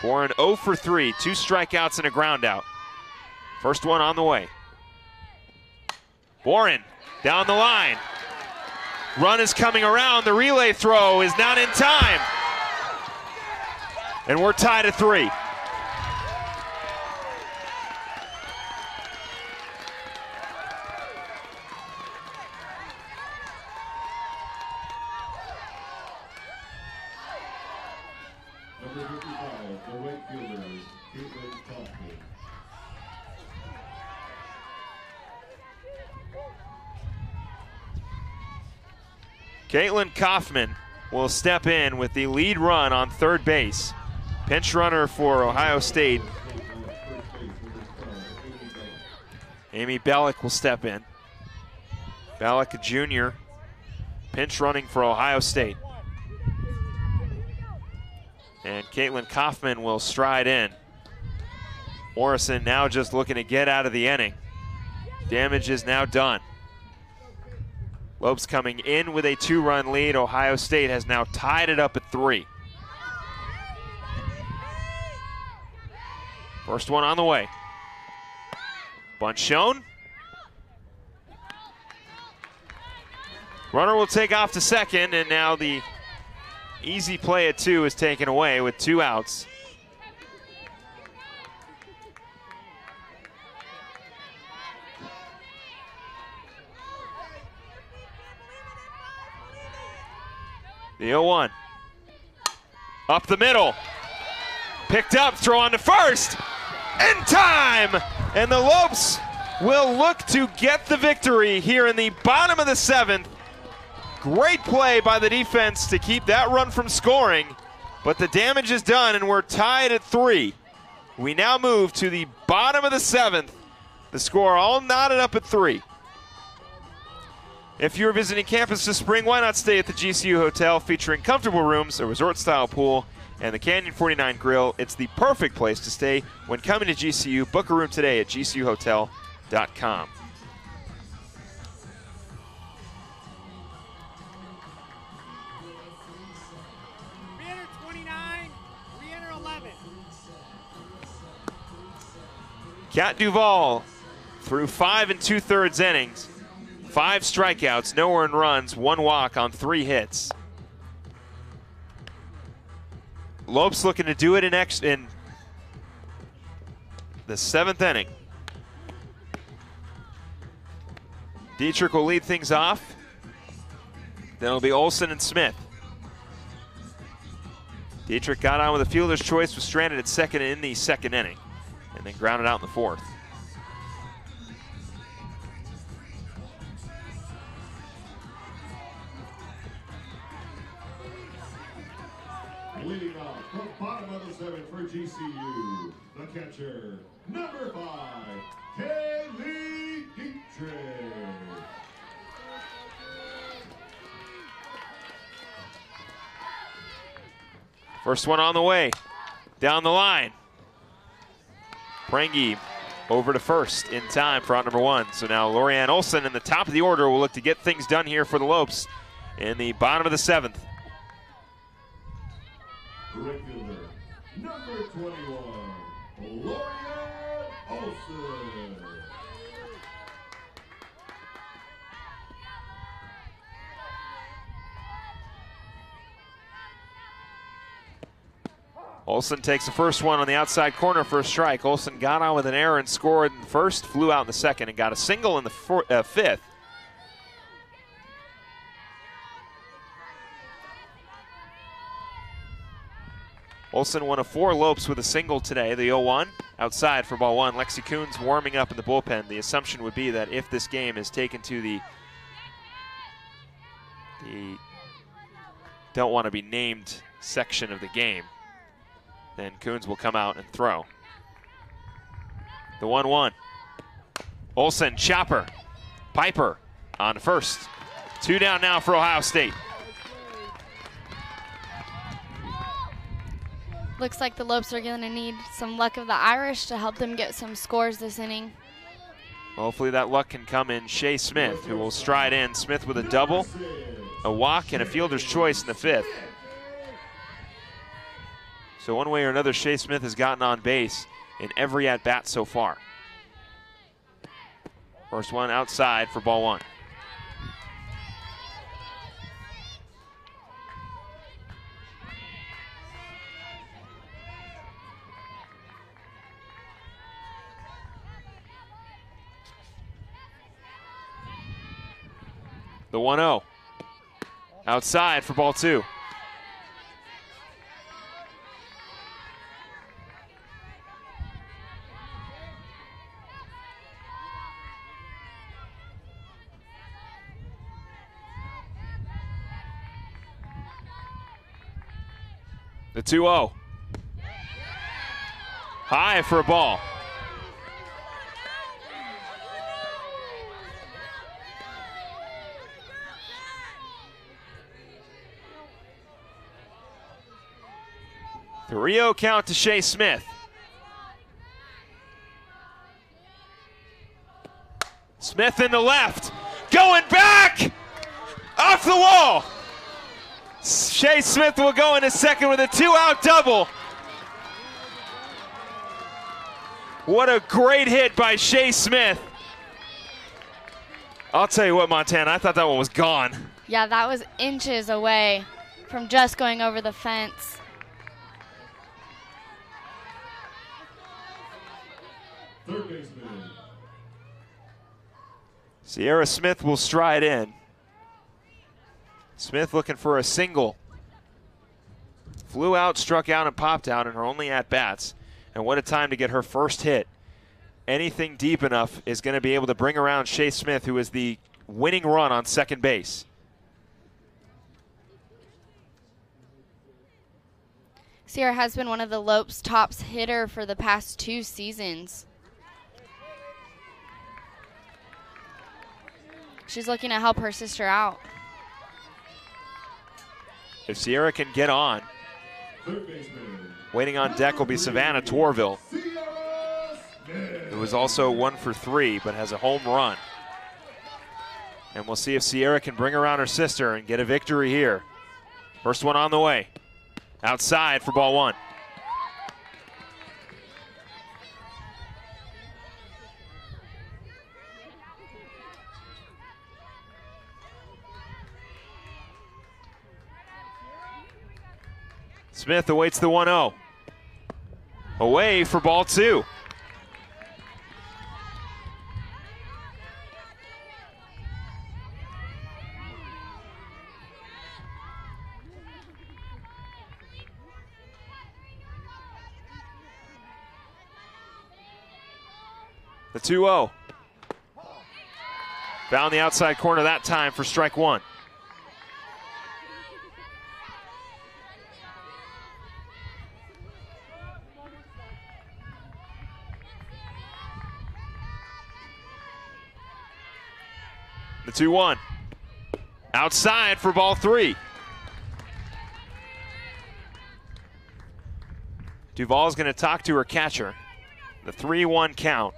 Bourne 0 for 3, 2 strikeouts and a ground out. First one on the way. Bourne down the line. Run is coming around. The relay throw is not in time. And we're tied at 3. Number 55, the right fielder, Caitlin Kaufman. Caitlin Kaufman will step in with the lead run on third base. Pinch runner for Ohio State. Amy Bellick will step in. Bellick, a junior, pinch running for Ohio State. And Caitlin Kaufman will stride in. Morrison now just looking to get out of the inning. Damage is now done. Lopes coming in with a 2-run lead. Ohio State has now tied it up at 3. First one on the way. Bunt shown. Runner will take off to second, and now the easy play at 2 is taken away with 2 outs. The 0-1. Up the middle. Picked up, throw on to first. In time! And the Lopes will look to get the victory here in the bottom of the 7th. Great play by the defense to keep that run from scoring, but the damage is done and we're tied at 3. We now move to the bottom of the 7th. The score all knotted up at 3. If you're visiting campus this spring, why not stay at the GCU Hotel, featuring comfortable rooms, a resort-style pool, and the Canyon 49 Grill. It's the perfect place to stay when coming to GCU. Book a room today at gcuhotel.com. Kat Duvall through 5 2/3 innings, 5 strikeouts, no earned runs, 1 walk on 3 hits. Lopes looking to do it in the 7th inning. Dietrich will lead things off. Then it'll be Olsen and Smith. Dietrich got on with a fielder's choice, was stranded at second in the 2nd inning, and then grounded out in the 4th. Leading off from bottom of the 7th for GCU, the catcher, number 5, Kaylee Dietrich. First one on the way, down the line. Prangy over to first in time for out number 1. So now Lorianne Olsen in the top of the order will look to get things done here for the Lopes in the bottom of the 7th. Right fielder, number 21, Lorianne Olsen. Olsen takes the first one on the outside corner for a strike. Olsen got on with an error and scored in the 1st, flew out in the 2nd, and got a single in the 5th. Olsen one of 4 Lopes with a single today. The 0-1 outside for ball 1. Lexi Coons warming up in the bullpen. The assumption would be that if this game is taken to the don't want to be named section of the game, then Coons will come out and throw. The 1-1. Olsen, chopper, Piper on first. 2 down now for Ohio State. Looks like the Lopes are going to need some luck of the Irish to help them get some scores this inning. Hopefully that luck can come in Shea Smith, who will stride in. Smith with a double, a walk, and a fielder's choice in the 5th. So one way or another, Shea Smith has gotten on base in every at-bat so far. First one outside for ball 1. The 1-0. Outside for ball 2. The 2-0. High for a ball. The 3-0 count to Shea Smith. Smith in the left. Going back! Off the wall! Shea Smith will go into second with a 2-out double. What a great hit by Shea Smith. I'll tell you what, Montana, I thought that one was gone. Yeah, that was inches away from just going over the fence. Third baseman. Sierra Smith will stride in. Smith looking for a single. Flew out, struck out, and popped out in her only at-bats. And what a time to get her first hit. Anything deep enough is going to be able to bring around Shea Smith, who is the winning run on second base. Sierra has been one of the Lopes' top hitter for the past 2 seasons. She's looking to help her sister out. If Sierra can get on, waiting on deck will be Savannah Torvill, who is also 1 for 3, but has a home run. And we'll see if Sierra can bring around her sister and get a victory here. First one on the way. Outside for ball 1. Smith awaits the 1-0. Away for ball 2. The 2-0. Found the outside corner that time for strike 1. The 2-1. Outside for ball 3. Duvall's going to talk to her catcher. The 3-1 count.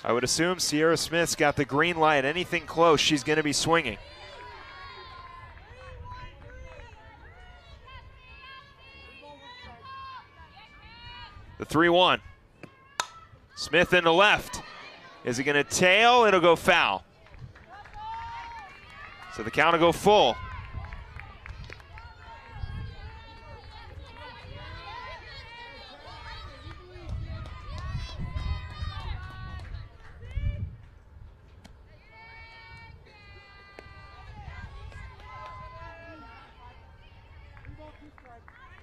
I would assume Sierra Smith's got the green light. Anything close, she's going to be swinging. The 3-1. Smith in the left. Is he going to tail? It'll go foul. So the count will go full.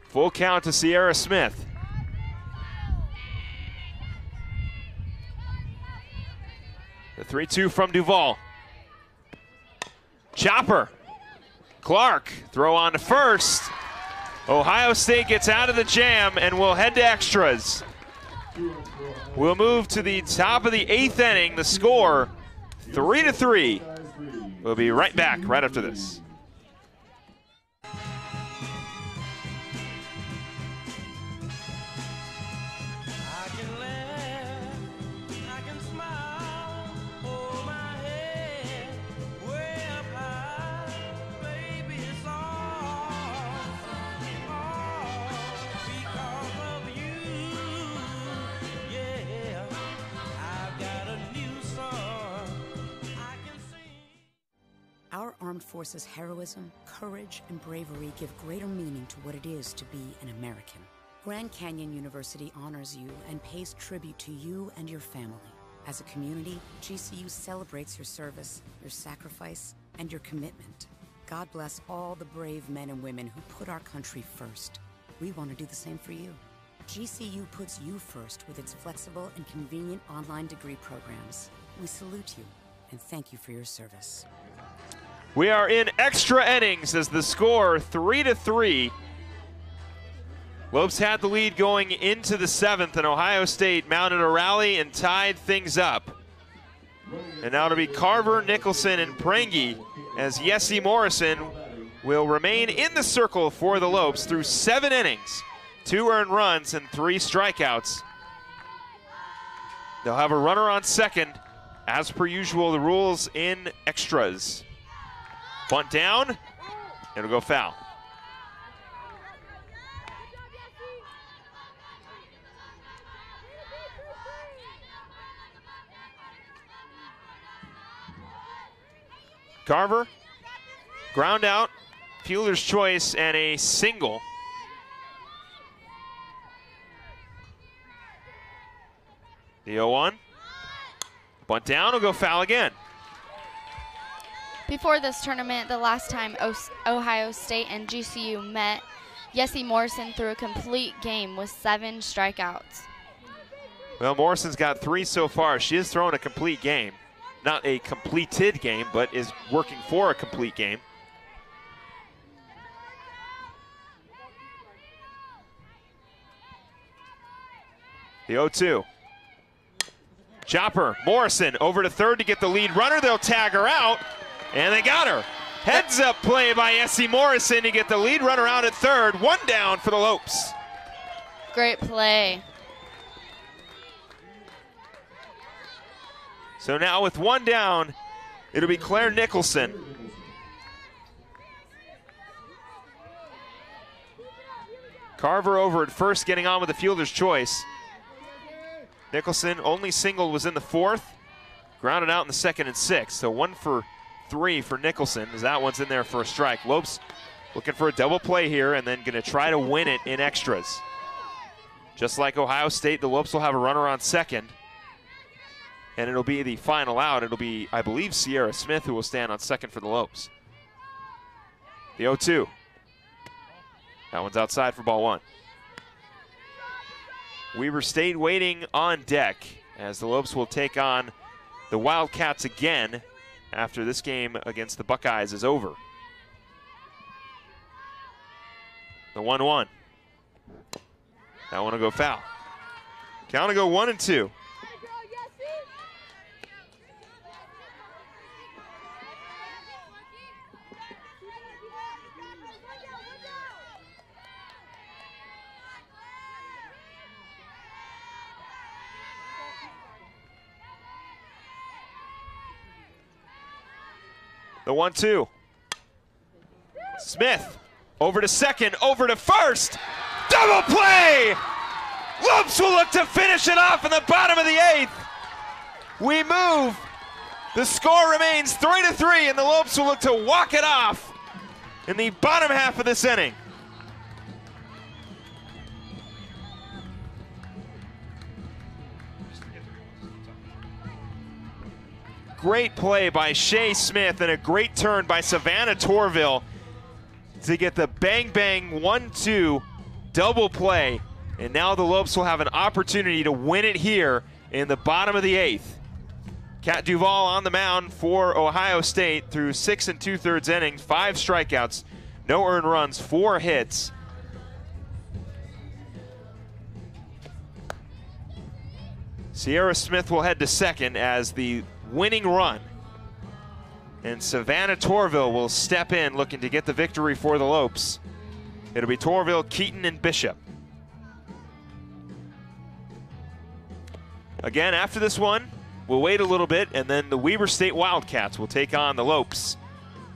Full count to Sierra Smith. The 3-2 from Duval. Chopper. Clark, throw on to first. Ohio State gets out of the jam and will head to extras. We'll move to the top of the 8th inning. The score, 3-3. We'll be right back right after this. Our armed forces' heroism, courage, and bravery give greater meaning to what it is to be an American. Grand Canyon University honors you and pays tribute to you and your family. As a community, GCU celebrates your service, your sacrifice, and your commitment. God bless all the brave men and women who put our country first. We want to do the same for you. GCU puts you first with its flexible and convenient online degree programs. We salute you and thank you for your service. We are in extra innings as the score 3-3. Lopes had the lead going into the 7th, and Ohio State mounted a rally and tied things up. And now to be Carver, Nicholson, and Prangy as Yessie Morrison will remain in the circle for the Lopes through 7 innings, 2 earned runs and 3 strikeouts. They'll have a runner on second, as per usual, the rules in extras. Bunt down, it'll go foul. Carver, ground out, fielder's choice, and a single. The 0-1. Bunt down, will go foul again. Before this tournament, the last time Ohio State and GCU met, Yessie Morrison threw a complete game with 7 strikeouts. Well, Morrison's got 3 so far. She has thrown a complete game. Not a completed game, but is working for a complete game. The 0-2. Chopper, Morrison over to third to get the lead runner. They'll tag her out, and they got her. Heads up play by Yessie Morrison to get the lead runner out at third. 1 down for the Lopes. Great play. So now with 1 down, it'll be Claire Nicholson. Carver over at first, getting on with the fielder's choice. Nicholson only single was in the 4th, grounded out in the 2nd and 6th. So 1 for 3 for Nicholson, as that one's in there for a strike. Lopes looking for a double play here and then gonna try to win it in extras. Just like Ohio State, the Lopes will have a runner on second. And it'll be the final out. It'll be, I believe, Sierra Smith who will stand on second for the Lopes. The 0-2. That one's outside for ball 1. Weber State waiting on deck as the Lopes will take on the Wildcats again after this game against the Buckeyes is over. The 1-1. That one will go foul. Count will go 1-2. The 1-2. Smith over to second, over to first. Double play! Lopes will look to finish it off in the bottom of the 8th. We move. The score remains 3-3, and the Lopes will look to walk it off in the bottom half of this inning. Great play by Shea Smith and a great turn by Savannah Torvill to get the bang-bang 1-2 double play. And now the Lopes will have an opportunity to win it here in the bottom of the 8th. Kat Duvall on the mound for Ohio State through 6 2/3 innings, 5 strikeouts, no earned runs, 4 hits. Sierra Smith will head to second as the winning run. And Savannah Torvill will step in looking to get the victory for the Lopes. It'll be Torvill, Keaton, and Bishop. Again, after this one, we'll wait a little bit, and then the Weber State Wildcats will take on the Lopes.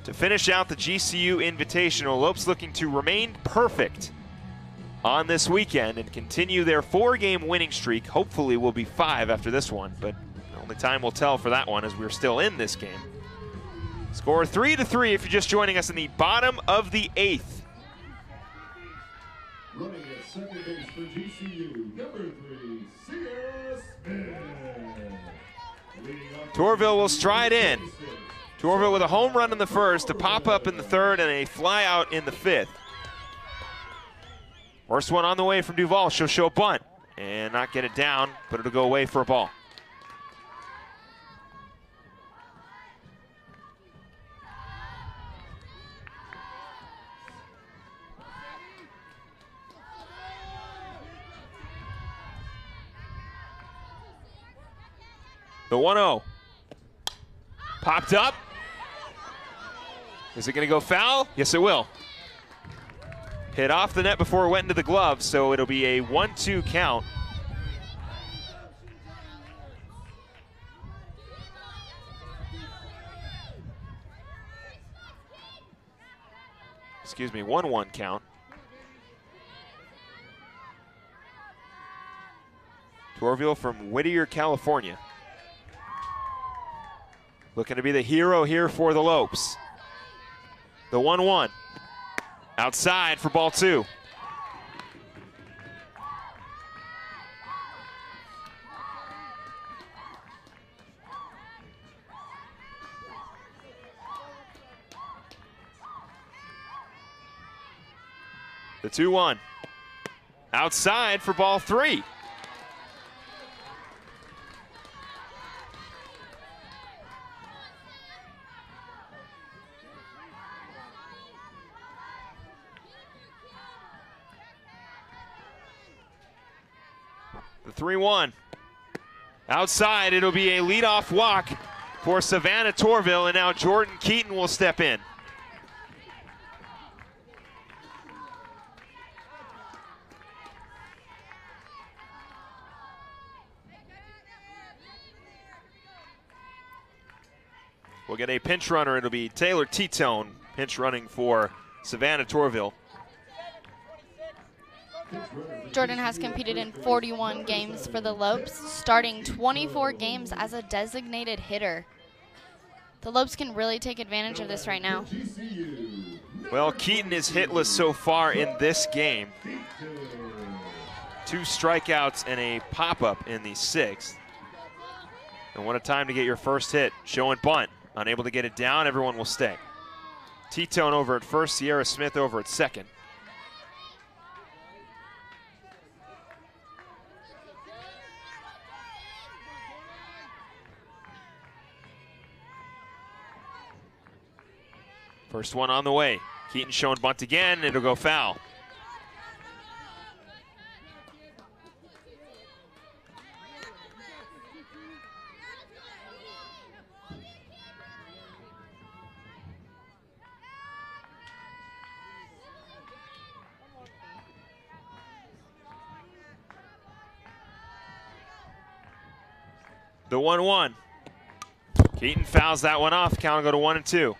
To finish out the GCU Invitational, Lopes looking to remain perfect on this weekend and continue their 4-game winning streak. Hopefully will be 5 after this one, but only time will tell for that one as we're still in this game. Score 3-3 if you're just joining us in the bottom of the 8th. Running at second base for GCU, number 3, Sierra Smith. Torvill will stride in. Torvill with a home run in the first, a pop-up in the third, and a fly-out in the 5th. First one on the way from Duvall. She'll show a bunt and not get it down, but it'll go away for a ball. The 1-0. Popped up. Is it going to go foul? Yes, it will. Hit off the net before it went into the glove, so it'll be a 1-2 count. Excuse me, 1-1 count. Torvill from Whittier, California. Looking to be the hero here for the Lopes. The 1-1. Outside for ball 2. The 2-1. Outside for ball 3. The 3-1. Outside, it'll be a leadoff walk for Savannah Torvill, and now Jordan Keaton will step in. We'll get a pinch runner. It'll be Taylor T-Tone pinch running for Savannah Torvill. Jordan has competed in 41 games for the Lopes, starting 24 games as a designated hitter. The Lopes can really take advantage of this right now. Well, Keaton is hitless so far in this game. 2 strikeouts and a pop-up in the 6th. And what a time to get your first hit. Showing bunt. Unable to get it down, everyone will stay. T-Tone over at first, Sierra Smith over at second. First one on the way. Keaton showing bunt again, it'll go foul. The 1-1. Keaton fouls that one off. Count will go to 1-2.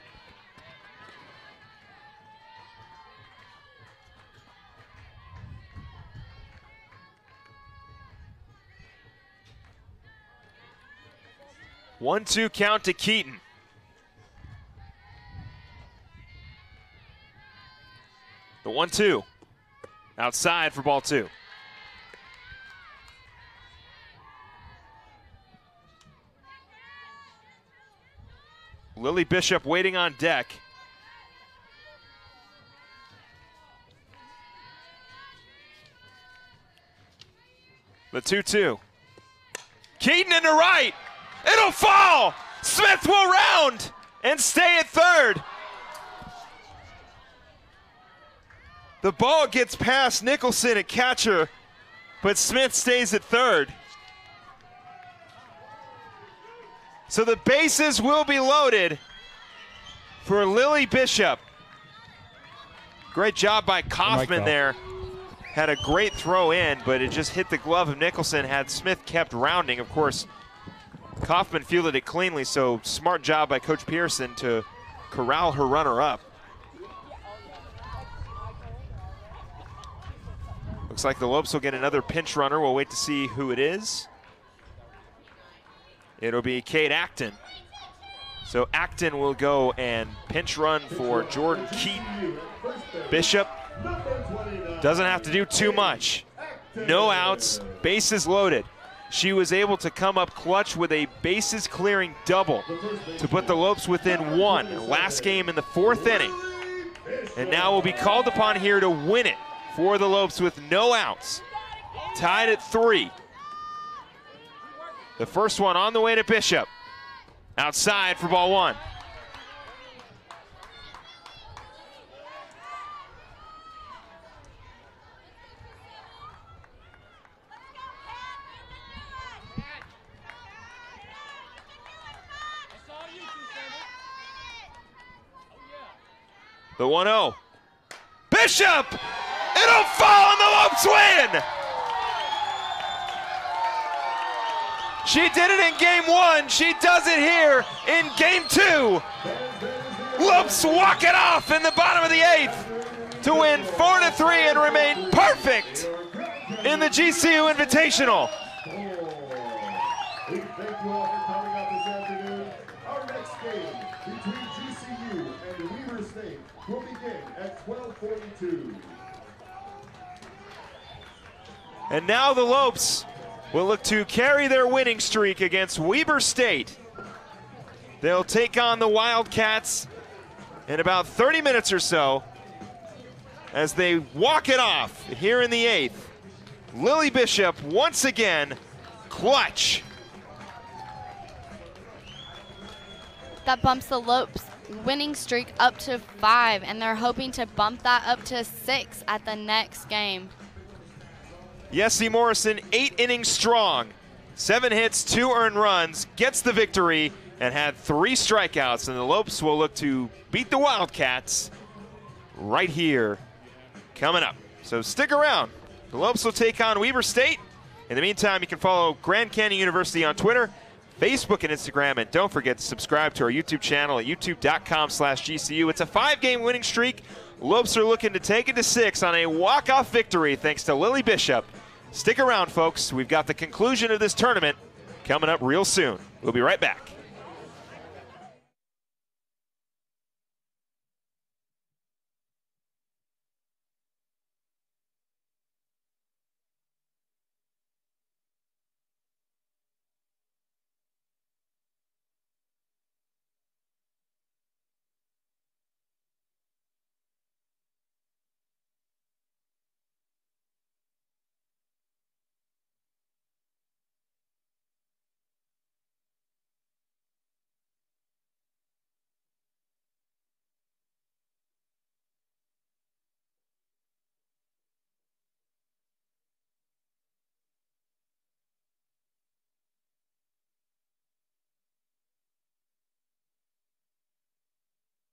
1-2 count to Keaton. The 1-2. Outside for ball 2. Lily Bishop waiting on deck. The 2-2. Keaton into right. It'll fall. Smith will round and stay at third. The ball gets past Nicholson at catcher, but Smith stays at third. So the bases will be loaded for Lily Bishop. Great job by Kaufman there. Had a great throw in, but it just hit the glove of Nicholson. Had Smith kept rounding, of course, Kaufman fielded it cleanly, so smart job by Coach Pearson to corral her runner up. Looks like the Lopes will get another pinch runner. We'll wait to see who it is. It'll be Kate Acton. So Acton will go and pinch run for Jordan Keaton. Bishop doesn't have to do too much. No outs, bases loaded. She was able to come up clutch with a bases clearing double to put the Lopes within 1. Last game in the 4th inning. And now will be called upon here to win it for the Lopes with no outs. Tied at 3. The first one on the way to Bishop. Outside for ball 1. The 1-0. Bishop! It'll fall and the Lopes win! She did it in game 1. She does it here in game 2. Lopes walk it off in the bottom of the 8th to win 4-3 and remain perfect in the GCU Invitational. We thank you all for coming out this afternoon. Our next game between GCU and Weber State will begin at 12:42. And now the Lopes will look to carry their winning streak against Weber State. They'll take on the Wildcats in about 30 minutes or so as they walk it off here in the 8th. Lily Bishop once again clutch. That bumps the Lopes winning streak up to 5, and they're hoping to bump that up to 6 at the next game. Yessie Morrison, 8 innings strong, 7 hits, 2 earned runs, gets the victory, and had 3 strikeouts. And the Lopes will look to beat the Wildcats right here coming up. So stick around. The Lopes will take on Weber State. In the meantime, you can follow Grand Canyon University on Twitter, Facebook, and Instagram. And don't forget to subscribe to our YouTube channel at youtube.com/GCU. It's a 5-game winning streak. Lopes are looking to take it to 6 on a walk-off victory thanks to Lily Bishop. Stick around, folks. We've got the conclusion of this tournament coming up real soon. We'll be right back.